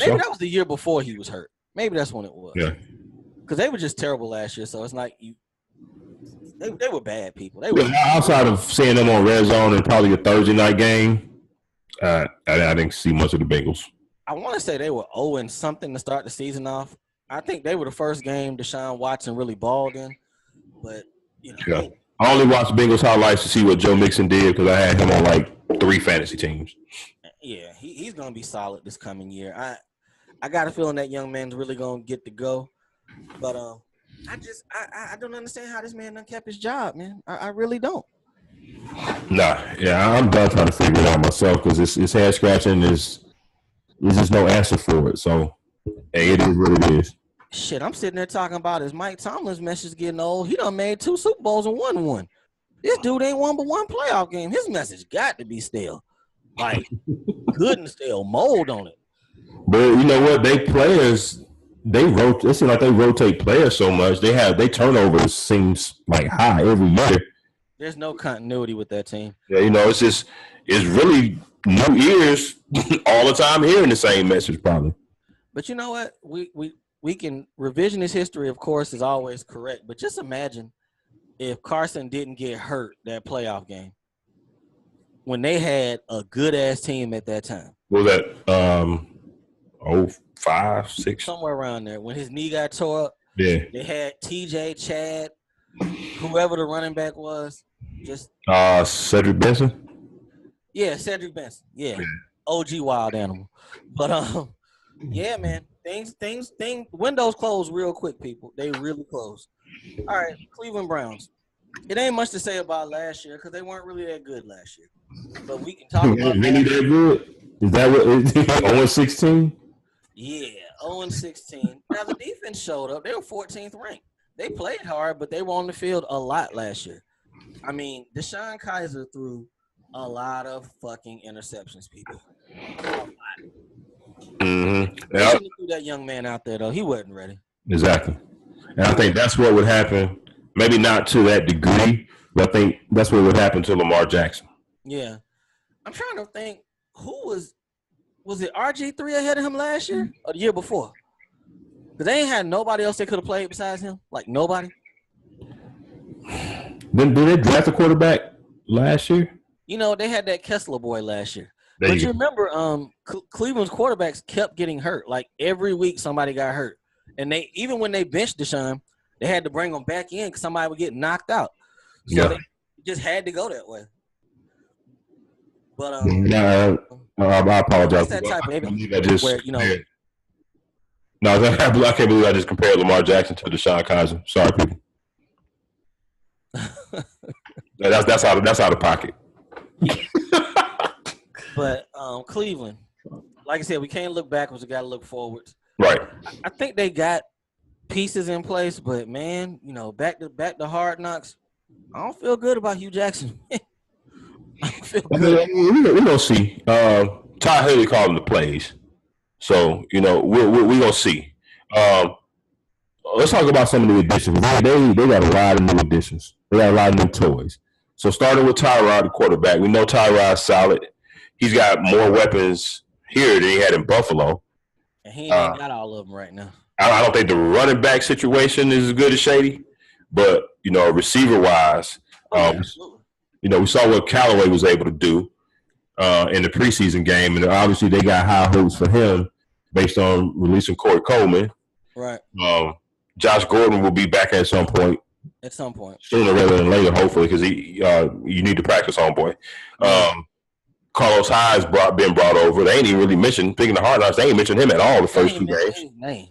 Maybe so. that was the year before he was hurt. Maybe that's when it was. Yeah. Because they were just terrible last year. So it's like they were bad people. They were Outside of seeing them on Red Zone and probably a Thursday night game, I didn't see much of the Bengals. I want to say they were 0 and something to start the season off. I think they were the first game Deshaun Watson really balled in. But, Yeah. I only watched Bengals highlights to see what Joe Mixon did because I had him on like 3 fantasy teams. Yeah, he's going to be solid this coming year. I got a feeling that young man's really going to get to go. But I don't understand how this man done kept his job, man. I really don't. Nah, yeah, I'm done trying to figure it out myself because it's head scratching. There's just no answer for it. So, hey, it is what it is. Shit, I'm sitting there talking about his Mike Tomlin's message getting old. He done made 2 Super Bowls and won one. This dude ain't won but 1 playoff game. His message got to be stale. Like, good and stale. Mold on it. But you know what? It seems like they rotate players so much. They turnover seems like high every year. There's no continuity with that team. Yeah, it's really new ears all the time hearing the same message probably. But you know what? We can revisionist history, of course, is always correct. But just imagine if Carson didn't get hurt that playoff game when they had a good ass team at that time. What was that? 5, 6, somewhere around there. When his knee got tore up, yeah, they had TJ, Chad, whoever the running back was, just Cedric Benson. Yeah, Cedric Benson. Yeah, OG wild animal. But yeah, man, things. Windows close real quick, people. They really close. All right, Cleveland Browns. It ain't much to say about last year because they weren't really that good last year. But we can talk about really that good. Is that what 0-16? Yeah, 0-16. Now the defense showed up. They were 14th ranked. They played hard, but they were on the field a lot last year. I mean, Deshaun Kaiser threw a lot of fucking interceptions, people. A lot. Mm-hmm. They shouldn't have threw that young man out there, though. He wasn't ready. Exactly. And I think that's what would happen. Maybe not to that degree, but I think that's what would happen to Lamar Jackson. Yeah. I'm trying to think who was it RG3 ahead of him last year or the year before? Because they ain't had nobody else they could have played besides him. Like nobody. Did they draft a quarterback last year? They had that Kessler boy last year. But you remember, Cleveland's quarterbacks kept getting hurt. Like every week, somebody got hurt, and even when they benched Deshaun, they had to bring him back in because somebody would get knocked out. So they just had to go that way. But I apologize. That's that type of I can't believe I just compared Lamar Jackson to Deshaun Kaiser. Sorry, people. that's out of pocket. But Cleveland, like I said, we can't look backwards. We got to look forwards. Right. I think they got pieces in place, but man, back to Hard Knocks. I don't feel good about Hugh Jackson. I don't feel good. We're gonna see. Todd Haley called the plays, so we're gonna see. Let's talk about some of the additions. They got a lot of new additions. They got a lot of new toys. So starting with Tyrod, the quarterback, we know Tyrod's solid. He's got more weapons here than he had in Buffalo. And he ain't got all of them right now. I don't think the running back situation is as good as Shady, but receiver-wise, we saw what Callaway was able to do in the preseason game, and obviously they got high hopes for him based on releasing Corey Coleman. Right. Josh Gordon will be back at some point. At some point. Sooner rather than later, hopefully, because you need to practice, homeboy. Carlos Hyde's been brought over. They ain't even really mentioned, speaking of Hard Knocks, they ain't mentioned him at all the first 2 games. They ain't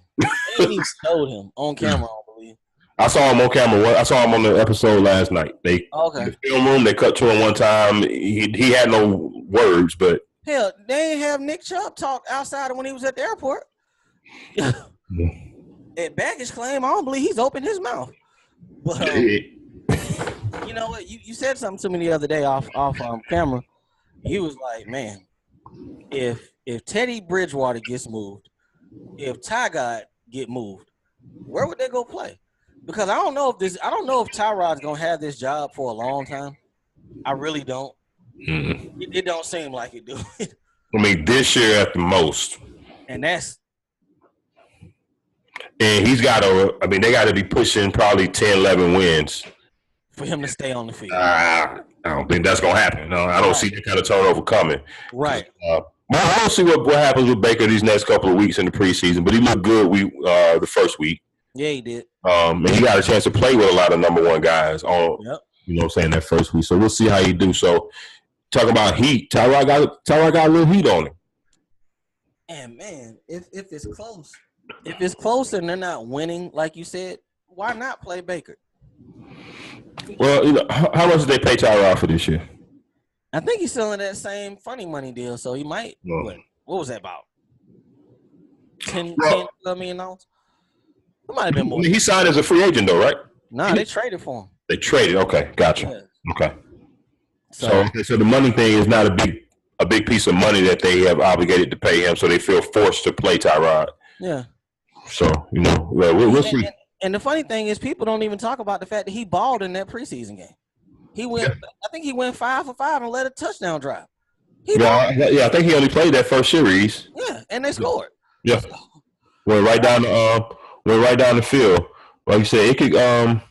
even showed him on camera, I believe. I saw him on camera. I saw him on the episode last night. In the film room, they cut to him one time. He had no words, but hell, they ain't have Nick Chubb talk outside of when he was at the airport. At baggage claim, I don't believe he's opened his mouth. But You know what? You said something to me the other day off camera. You was like, man, if Teddy Bridgewater gets moved, if Ty God get moved, where would they go play? Because I don't know if Tyrod's gonna have this job for a long time. I really don't. Mm-hmm. It don't seem like it, do. I mean, this year at the most. And that's. And he's got to. I mean, they got to be pushing probably 10, 11 wins for him to stay on the field. I don't think that's gonna happen. No, I don't see that kind of turnover coming. Right. I don't see what happens with Baker these next couple of weeks in the preseason, but he looked good the first week. Yeah, he did. And he got a chance to play with a lot of number one guys on, you know what I'm saying, that first week. So we'll see how he do. So talking about heat, Tyrod got a little heat on him. And man, if it's close and they're not winning, like you said, why not play Baker? Well, you know, how much did they pay Tyrod for this year? I think he's still in that same funny money deal, so he might. What was that about? $10 million? It might have been more. He signed as a free agent, though, right? Nah, they traded for him. They traded. Okay, gotcha. Yeah. Okay. So the money thing is not a big piece of money that they have obligated to pay him, so they feel forced to play Tyrod. Yeah. So we'll see. And the funny thing is, people don't even talk about the fact that he balled in that preseason game. He went. Yeah. I think he went 5 for 5 and led a touchdown drive. I think he only played that first series. Yeah, and they scored. Yeah, went right down the field. Like you said, it could. I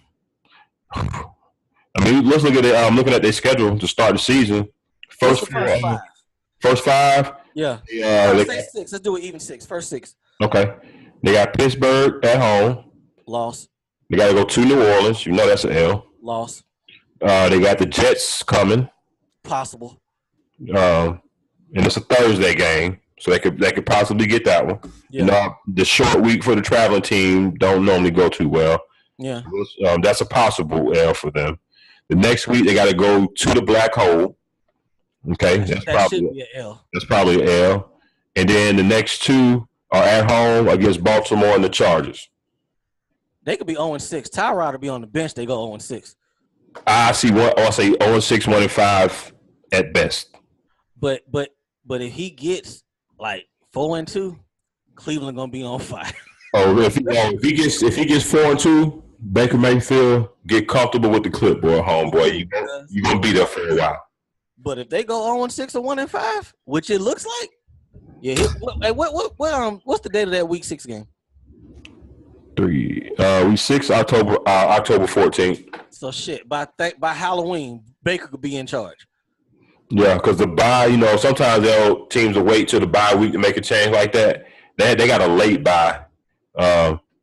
mean, let's look at it. I'm looking at their schedule to start the season. First five. Yeah. Let's say 6. Let's do it even 6. First 6. Okay. They got Pittsburgh at home. Loss. They got to go to New Orleans. You know that's an L. Loss. They got the Jets coming. Possible. And it's a Thursday game, so they could possibly get that one. Yeah. You know, the short week for the traveling team don't normally go too well. Yeah. That's a possible L for them. The next week they got to go to the black hole. Okay, that should be an L. That's probably an L. And then the next 2 are at home against Baltimore and the Chargers. They could be 0-6. Tyrod will be on the bench. They go 0-6. I see I'll say 0-6, 1-5 at best. But if he gets like 4-2, Cleveland gonna be on fire. If he gets 4-2, Baker Mayfield get comfortable with the clipboard, homeboy. You gonna be there for a while. But if they go 0-6 or 1-5, which it looks like, yeah. What's the date of that Week 6 game? Week 6, October 14th. So shit, by Halloween, Baker could be in charge. Yeah, because the bye, you know, sometimes teams will wait till the bye week to make a change like that. They got a late bye.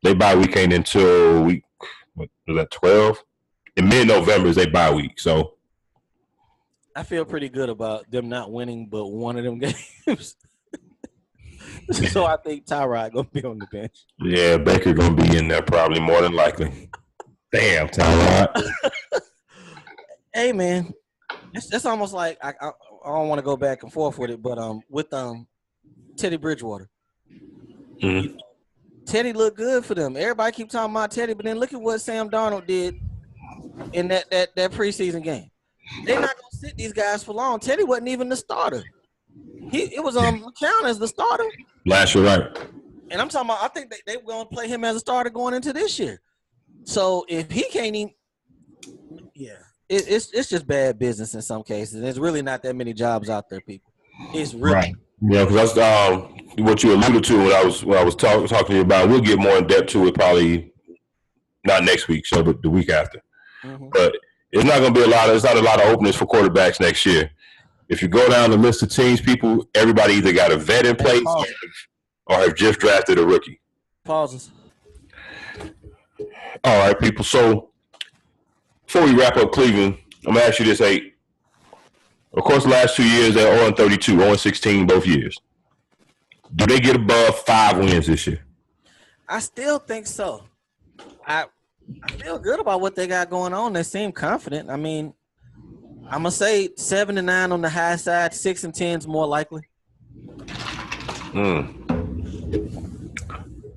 They bye week ain't until week, what was that, 12? In mid-November is their bye week. So I feel pretty good about them not winning but one of them games. So I think Tyrod gonna be on the bench. Yeah, Baker gonna be in there probably more than likely. Damn, Tyrod. Hey man, it's almost like I don't want to go back and forth with it, but with Teddy Bridgewater, Teddy looked good for them. Everybody keep talking about Teddy, but then look at what Sam Darnold did in that preseason game. They're not gonna sit these guys for long. Teddy wasn't even the starter. It was McCown as the starter. Last year, right? And I'm talking about. I think they were gonna play him as a starter going into this year. So if he can't even, yeah, it's just bad business in some cases. There's really not that many jobs out there, people. It's really right. Yeah, because that's what you alluded to when I was talking to you about. We'll get more in depth to it probably not next week, so but the week after. Mm-hmm. But it's not going to be There's not a lot of openings for quarterbacks next year. If you go down the list of teams, everybody either got a vet in place or have just drafted a rookie. Pauses. All right, people. So before we wrap up Cleveland, I'm gonna ask you this: Hey, of course, the last 2 years they're 0-32, 0-16 both years. Do they get above 5 wins this year? I still think so. I feel good about what they got going on. They seem confident. I mean, I'm gonna say 7-9 on the high side, 6-10 is more likely. I'm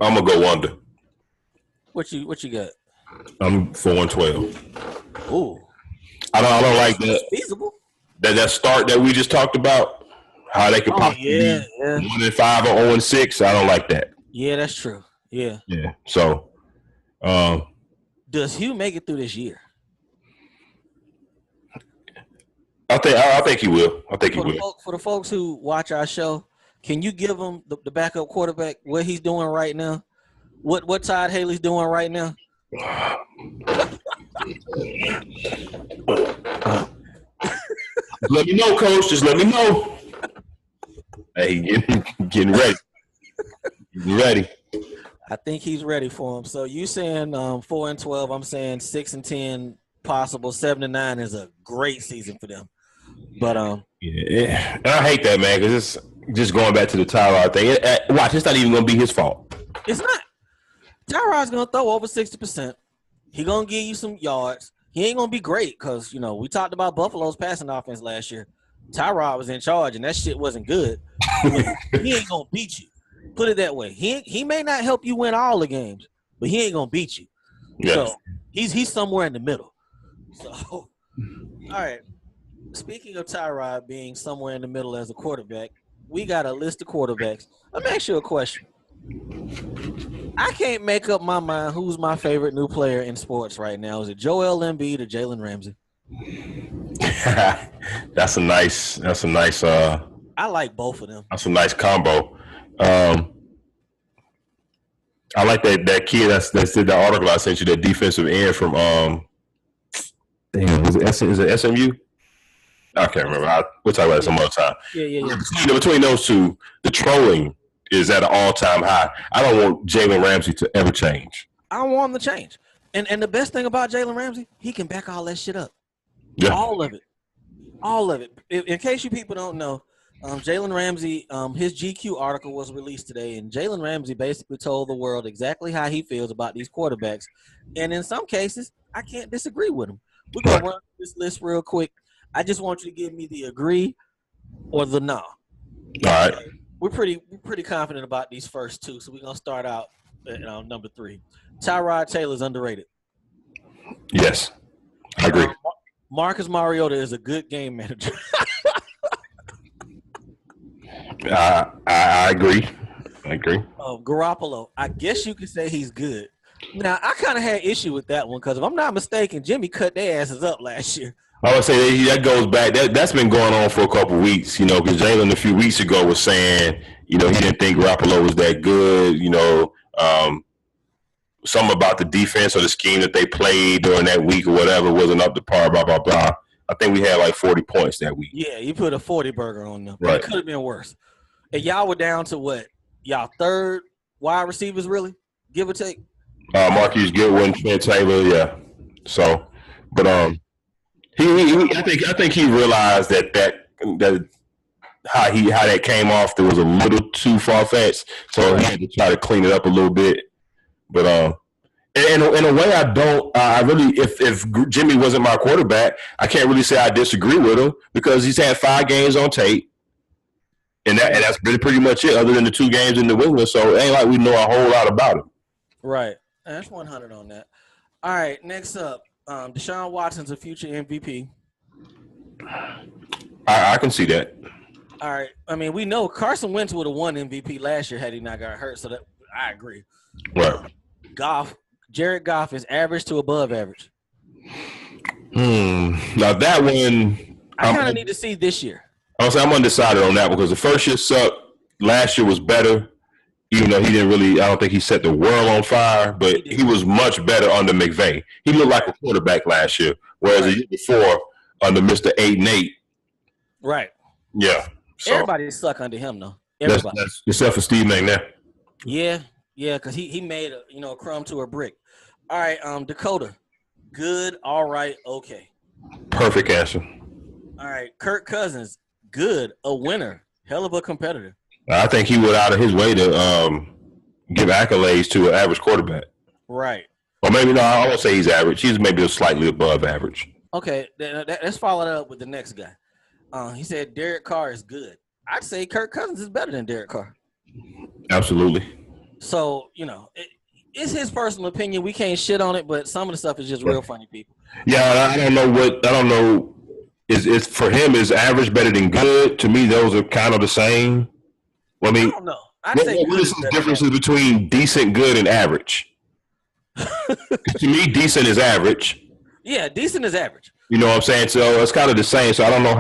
gonna go under. What you got? I'm 4-12. Ooh. I don't like It's that. feasible. That start that we just talked about. How they could possibly be 1-5 or 0-6. I don't like that. Yeah, that's true. Yeah. Yeah. So, does Hugh make it through this year? I think he will. I think he will. For the folks who watch our show, can you give them the backup quarterback what he's doing right now? What Todd Haley's doing right now? Let me know, Coach. Just let me know. Hey, getting ready. Getting ready. I think he's ready for him. So you saying 4-12? I'm saying 6-10, possible 7-9 is a great season for them. But yeah, and I hate that, man, because it's just going back to the Tyrod thing. Watch, it's not even going to be his fault. It's not. Tyrod's going to throw over 60%. He's going to give you some yards. He ain't going to be great because, we talked about Buffalo's passing offense last year. Tyrod was in charge, and that shit wasn't good. He ain't going to beat you. Put it that way. He may not help you win all the games, but he ain't going to beat you. Yes. So he's somewhere in the middle. So, all right. Speaking of Tyrod being somewhere in the middle as a quarterback, we got a list of quarterbacks. Let me ask you a question. I can't make up my mind who's my favorite new player in sports right now. Is it Joel Embiid or Jalen Ramsey? That's a nice I like both of them. That's a nice combo. I like that kid that did the article I sent you, that defensive end from is it SMU? I can't remember. We'll talk about it some other time. Yeah. Between those two, the trolling is at an all-time high. I don't want Jalen Ramsey to ever change. I don't want him to change. And the best thing about Jalen Ramsey, he can back all that shit up. Yeah. All of it. In case you people don't know, Jalen Ramsey, his GQ article was released today, and Jalen Ramsey basically told the world exactly how he feels about these quarterbacks. And in some cases, I can't disagree with him. We're going to run this list real quick. I just want you to give me the agree or the no. All right. We're pretty confident about these first two, so we're going to start out at number 3. Tyrod Taylor's underrated. Yes, I agree. Marcus Mariota is a good game manager. I agree. Garoppolo, I guess you could say he's good. Now, I kind of had issue with that one because if I'm not mistaken, Jimmy cut their asses up last year. I would say that goes back. That's been going on for a couple of weeks, because Jalen a few weeks ago was saying, he didn't think Garoppolo was that good, something about the defense or the scheme that they played during that week or whatever wasn't up to par, blah, blah, blah. I think we had like 40 points that week. Yeah, you put a 40 burger on them. Right. It could have been worse. And y'all were down to what? Y'all third wide receivers, really? Give or take? Marquise Goodwin, Trent Taylor, yeah. So, but I think he realized that how that came off, there was a little too far-fetched, so he had to try to clean it up a little bit. But in a way, I really, if Jimmy wasn't my quarterback, I can't really say I disagree with him because he's had 5 games on tape, and that's been pretty much it, other than the 2 games in New England. So it ain't like we know a whole lot about him. Right. That's 100 on that. All right, next up, Deshaun Watson's a future MVP. I can see that. All right. I mean, we know Carson Wentz would have won MVP last year had he not got hurt, so that I agree. Right. Jared Goff is average to above average. Now that one, I kind of need to see this year. I'm undecided on that one because the first year sucked. Last year was better, even though he didn't really. I don't think he set the world on fire, but he was much better under McVay. He looked like a quarterback last year, whereas the year before under Mr. 8-8. Right. Yeah. So, everybody suck under him though. Everybody, except for Steve McNair. Yeah, because he made a crumb to a brick. All right, Dakota, good, all right, okay. Perfect answer. All right, Kirk Cousins, good, a winner, hell of a competitor. I think he went out of his way to give accolades to an average quarterback. Right. Or maybe no, I won't say he's average. He's maybe slightly above average. Okay, let's follow that up with the next guy. He said Derek Carr is good. I'd say Kirk Cousins is better than Derek Carr. Absolutely. So, it's his personal opinion. We can't shit on it, but some of the stuff is just real funny, people. Yeah, I don't know. Is for him is average better than good? To me, those are kind of the same. I mean, I don't know. I'd say what is the differences between decent, good, and average? To me, decent is average. Yeah, decent is average. You know what I'm saying? So it's kind of the same. So I don't know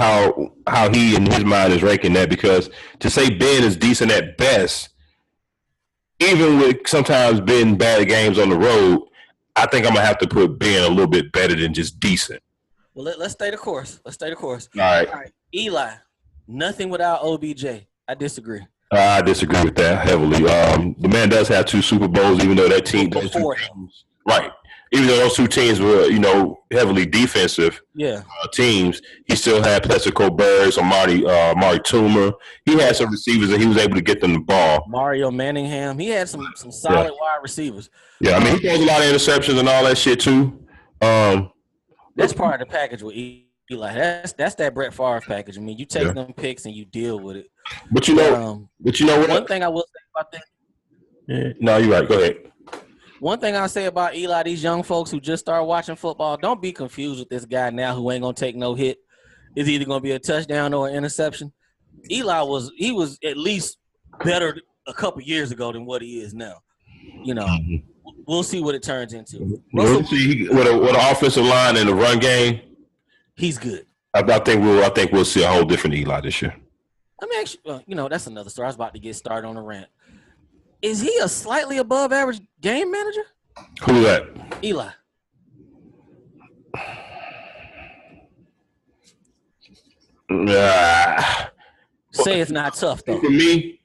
how he in his mind is ranking that, because to say Ben is decent at best, even with sometimes Ben bad at games on the road, I think I'm gonna have to put Ben a little bit better than just decent. Well, let's stay the course. All right. Eli, nothing without OBJ. I disagree. I disagree with that heavily. The man does have 2 Super Bowls, even though that team does right. Even though those 2 teams were, heavily defensive teams, he still had Plexico Burrs, Marty Toomer. He had some receivers and he was able to get them the ball. Mario Manningham. He had some solid wide receivers. Yeah, I mean, he throws a lot of interceptions and all that shit too. That's part of the package with Eli. That's that Brett Favre package. I mean, you take them picks and you deal with it. But you know what? One thing I will say about that. Yeah. No, you're right. Go ahead. One thing I'll say about Eli, these young folks who just start watching football, don't be confused with this guy now who ain't gonna take no hit. It's either gonna be a touchdown or an interception. Eli was at least better a couple years ago than what he is now. We'll see what it turns into. We'll see with an offensive line and the run game. He's good. I think we'll see a whole different Eli this year. Let me ask you, that's another story. I was about to get started on a rant. Is he a slightly above average game manager? Who that? Eli. Say it's not tough though. For me,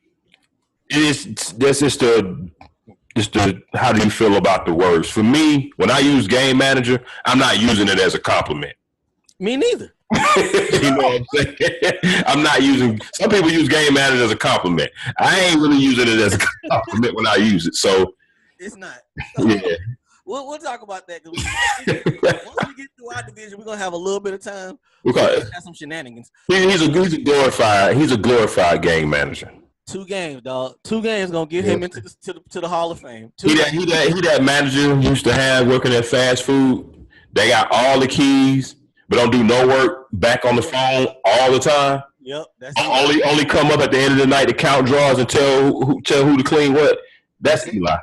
that's just the how do you feel about the words? For me, when I use game manager, I'm not using it as a compliment. Me neither. You know what I'm saying? I'm not using. Some people use game manager as a compliment. I ain't really using it as a compliment when I use it. So it's not. Yeah. We'll talk about that. Once we get through our division, we're gonna have a little bit of time. Okay. Have some shenanigans. He's a glorified game manager. 2 games, dog. 2 games gonna get him into the Hall of Fame. He that manager used to have working at fast food. They got all the keys, but don't do no work back on the phone all the time. Yep. That's only come up at the end of the night to count draws and tell who to clean what. That's Eli.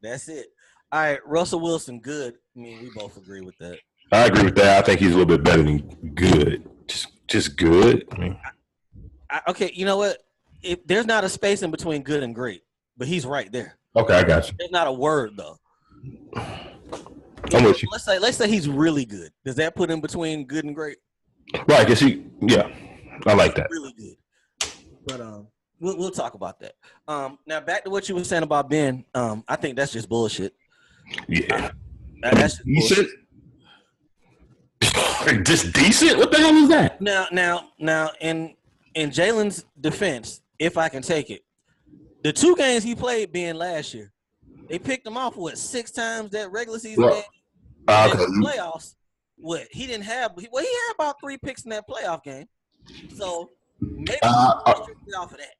That's it. All right, Russell Wilson, good. I mean, we both agree with that. I agree with that. I think he's a little bit better than good. Just good. I mean, okay, you know what? If there's not a space in between good and great, but he's right there. Okay, I got you. There's not a word though. I'm with you. Let's say he's really good. Does that put him between good and great? Right, because I like that. Really good. But we'll talk about that. Now back to what you were saying about Ben. I think that's just bullshit. Yeah. That's just bullshit. Just decent? What the hell is that? Now, in Jalen's defense, if I can take it, the 2 games he played Ben last year, they picked him off 6 times that regular season game. Okay. In the playoffs, he didn't have. He had about 3 picks in that playoff game. So maybe strictly off of that.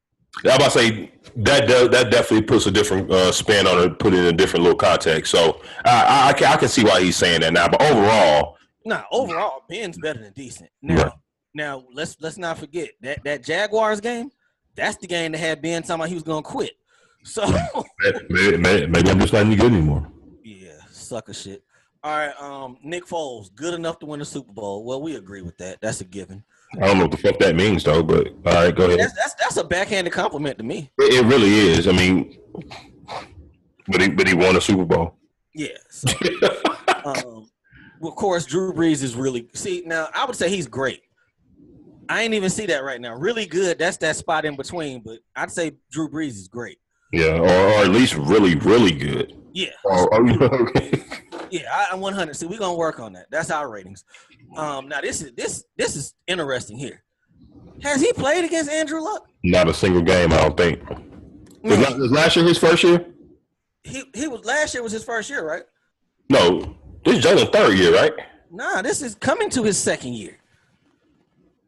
I'm about to say that definitely puts a different spin on it, put it in a different little context. So I can see why he's saying that now. But overall, Ben's better than decent. Now let's not forget that Jaguars game. That's the game that had Ben talking about he was gonna quit. So maybe I'm just not any good anymore. Yeah, sucker shit. All right, Nick Foles, good enough to win the Super Bowl. Well, we agree with that. That's a given. I don't know what the fuck that means though, but all right, go ahead. That's a backhanded compliment to me. It really is. I mean, but he won a Super Bowl. Yeah. So, of course, Drew Brees is really now. I would say he's great. I ain't even see that right now. Really good. That's that spot in between. But I'd say Drew Brees is great. Yeah, or at least really, really good. Yeah. Okay. Yeah, I'm 100. See, we're gonna work on that. That's our ratings. Now this is interesting here. Has he played against Andrew Luck? Not a single game, I don't think. Was last year his first year? He was last year was his first year, right? No, this is Jalen's 3rd year, right? Nah, this is coming to his 2nd year.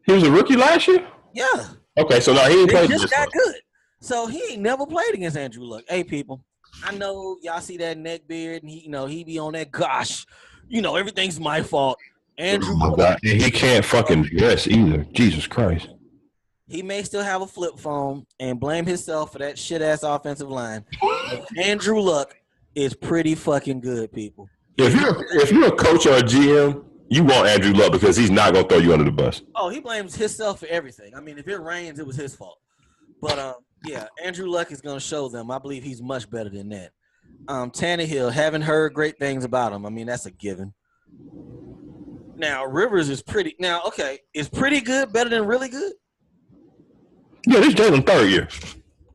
He was a rookie last year? Yeah. Okay, so now he ain't played. Just got good. So he ain't never played against Andrew Luck. Hey, people, I know y'all see that neck beard, and he be on that. Gosh, everything's my fault. Andrew, Oh my God. And he can't fucking dress either. Jesus Christ. he may still have a flip phone and blame himself for that shit ass offensive line. But Andrew Luck is pretty fucking good, people. If you're a coach or a GM, you want Andrew Luck because he's not gonna throw you under the bus. Oh, he blames himself for everything. I mean, if it rains, it was his fault. But yeah, Andrew Luck is gonna show them. I believe he's much better than that. Tannehill, haven't heard great things about him. I mean, that's a given. Now Rivers is pretty. Now, okay, is pretty good better than really good? Yeah, this Jalen third year.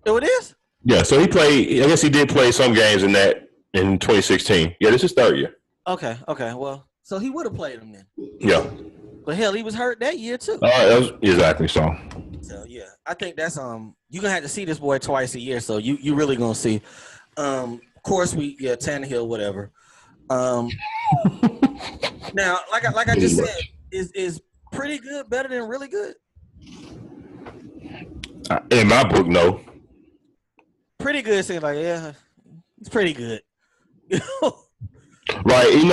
Oh, it is? Yeah, so he played. I guess he did play some games in 2016. Yeah, this is third year. Okay. Well, so he would have played him then. Yeah. But hell, he was hurt that year too. Exactly so. So yeah, I think that's you're gonna have to see this boy twice a year. So you really gonna see. Of course Tannehill, whatever. Now, like I just said, is pretty good better than really good? In my book, no. Pretty good seems like it's pretty good. Right, and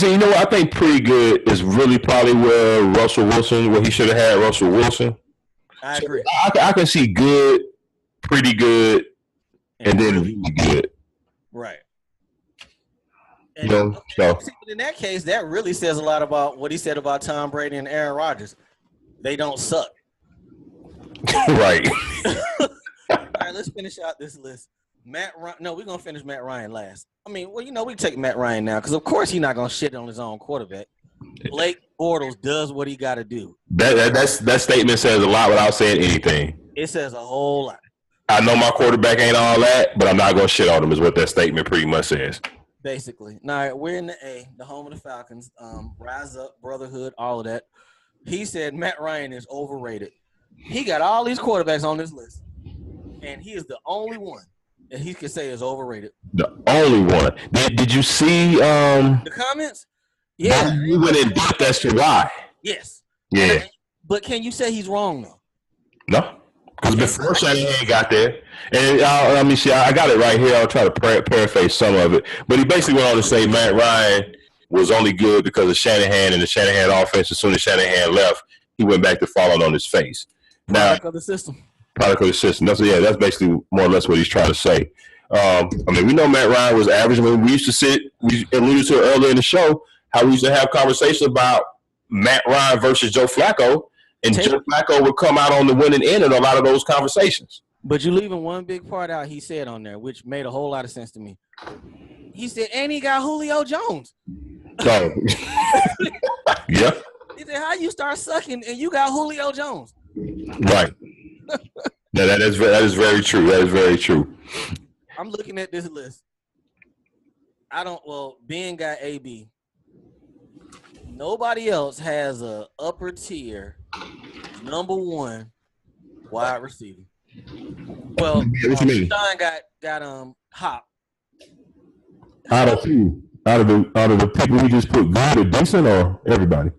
so what? I think pretty good is really probably where he should have had Russell Wilson. I agree. I can see good, pretty good, and then really good. Right. And in that case, that really says a lot about what he said about Tom Brady and Aaron Rodgers. They don't suck. Right. All right, let's finish out this list. We're going to finish Matt Ryan last. I mean, well, we take Matt Ryan now because, of course, he's not going to shit on his own quarterback. Blake Bortles does what he got to do. That statement says a lot without saying anything. It says a whole lot. I know my quarterback ain't all that, but I'm not going to shit on him is what that statement pretty much says. Basically. Now, we're in the A, the home of the Falcons. Rise up, brotherhood, all of that. He said Matt Ryan is overrated. He got all these quarterbacks on this list, and he is the only one that he could say is overrated. The only one. Did you see the comments? Yeah. He went in depth as to why. Yes. Yeah. But can you say he's wrong, though? No. Because before Shanahan got there, and let me see, I got it right here. I'll try to paraphrase some of it. But he basically went on to say Matt Ryan was only good because of Shanahan and the Shanahan offense. As soon as Shanahan left, he went back to falling on his face. Product of the system. That's basically more or less what he's trying to say. I mean, we know Matt Ryan was average. I mean, we alluded to it earlier in the show, how we used to have conversations about Matt Ryan versus Joe Flacco, and Joe Flacco would come out on the winning end in a lot of those conversations. But you're leaving one big part out he said on there, which made a whole lot of sense to me. He said, and he got Julio Jones. So, yeah. He said, how you start sucking and you got Julio Jones? Right. That is very true. That is very true. I'm looking at this list. Ben got AB. Nobody else has a upper tier number one wide receiver. Well, Sean got Hop. Out of the people we just put good or decent, or everybody?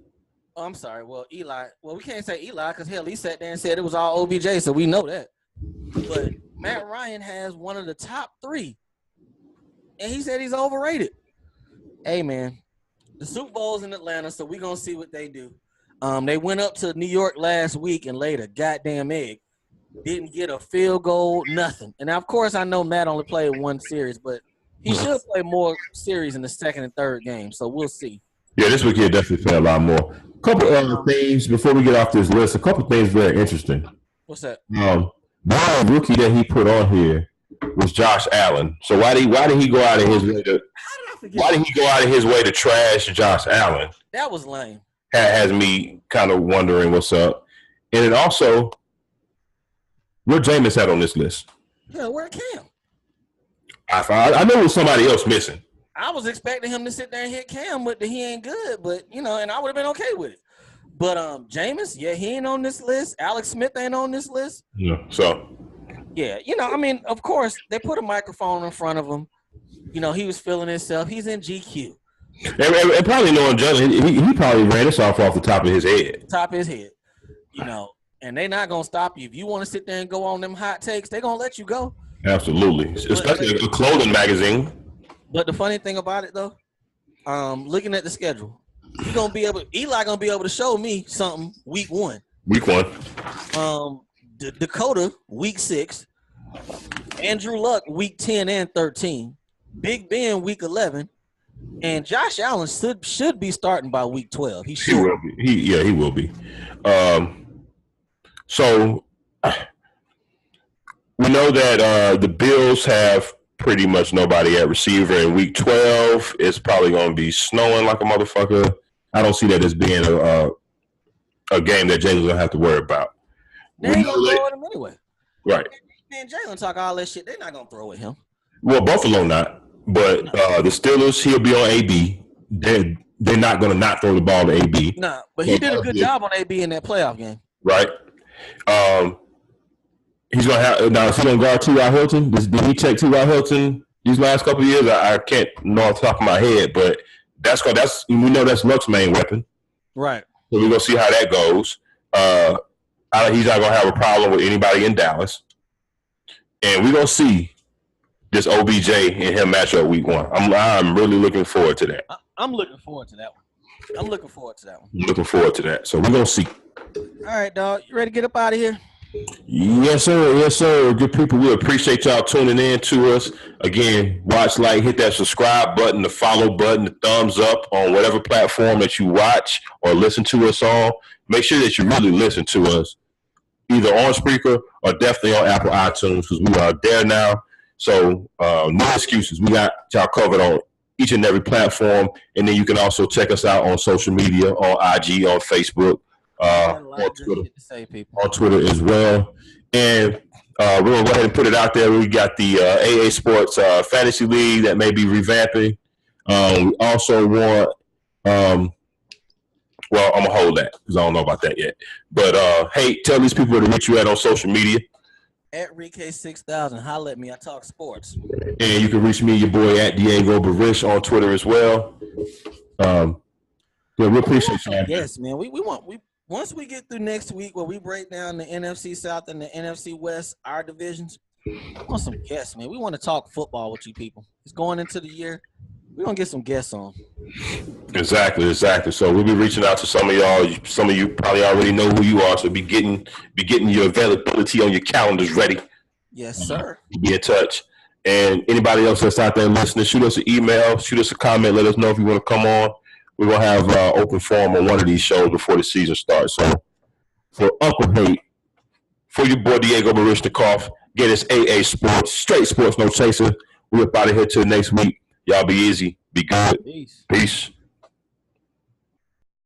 Oh, I'm sorry. Well, Eli. Well, we can't say Eli because hell, he sat there and said it was all OBJ, so we know that. But Matt Ryan has one of the top three, and he said he's overrated. Hey, man, the Super Bowl's in Atlanta, so we're gonna see what they do. They went up to New York last week and laid a goddamn egg. Didn't get a field goal, nothing. And of course, I know Matt only played one series, but he should play more series in the second and third game. So we'll see. Yeah, this week he'll definitely play a lot more. A couple other things before we get off this list. A couple things very interesting. What's that? One rookie that he put on here was Josh Allen. So why did he go out of his way to? Why did he go out of his way to trash Josh Allen? That was lame. Has me kind of wondering what's up. And then also, where Jameis at on this list? Yeah, where Cam? I know it was somebody else missing. I was expecting him to sit there and hit Cam, but he ain't good. But and I would have been okay with it. But Jameis, yeah, he ain't on this list. Alex Smith ain't on this list. Yeah. So. Yeah, I mean, of course, they put a microphone in front of him. He was feeling himself. He's in GQ. And probably knowing Justin, he probably ran this off the top of his head. Top of his head. And they're not gonna stop you if you want to sit there and go on them hot takes. They're gonna let you go. Absolutely, especially a clothing magazine. But the funny thing about it though, looking at the schedule, Eli gonna be able to show me something week 1. Week 1. Dakota week 6, Andrew Luck week 10 and 13, Big Ben week 11, and Josh Allen should be starting by week 12. He will be. He will be. So we know that the Bills have pretty much nobody at receiver in week 12. It's probably going to be snowing like a motherfucker. I don't see that as being a game that Jalen's going to have to worry about. They ain't going to throw at him anyway. Right. Man, Jalen talk all that shit. They're not going to throw at him. Well, Buffalo not. But the Steelers, he'll be on AB. They're not going to not throw the ball to AB. Nah, but he did a good job on AB in that playoff game. Right. He's gonna have now. Is he gonna guard T.Y. Hilton? Did he check T.Y. Hilton these last couple of years? I can't know off the top of my head, but we know that's Luck's main weapon. Right. So we're gonna see how that goes. He's not gonna have a problem with anybody in Dallas, and we're gonna see this OBJ and him match up week 1. I'm really looking forward to that. I'm looking forward to that one. Looking forward to that. So we're gonna see. All right, dog. You ready to get up out of here? Yes, sir. Yes, sir. Good people. We appreciate y'all tuning in to us. Again, watch, like, hit that subscribe button, the follow button, the thumbs up on whatever platform that you watch or listen to us on. Make sure that you really listen to us either on Spreaker or definitely on Apple iTunes because we are there now. So no excuses. We got y'all covered on each and every platform. And then you can also check us out on social media, on IG, on Facebook. On Twitter as well. And we're going to go ahead and put it out there. We got the AA Sports Fantasy League that may be revamping. We also want, well, I'm going to hold that because I don't know about that yet. But, hey, tell these people where to reach you at on social media. At RK6000, holla at me. I talk sports. And you can reach me, your boy, at Diego Barish on Twitter as well. Yeah, we appreciate you. Yes, man. Once we get through next week where we break down the NFC South and the NFC West, our divisions, we want some guests, man. We want to talk football with you people. It's going into the year. We're going to get some guests on. Exactly. So we'll be reaching out to some of y'all. Some of you probably already know who you are, so be getting your availability on your calendars ready. Yes, sir. Be in touch. And anybody else that's out there listening, shoot us an email, shoot us a comment, let us know if you want to come on. We're going to have open forum on one of these shows before the season starts. So for Uncle Nate, for your boy Diego Barishnikov, get us AA Sports, straight sports, no chaser. We're up out of here till next week. Y'all be easy. Be good. Peace.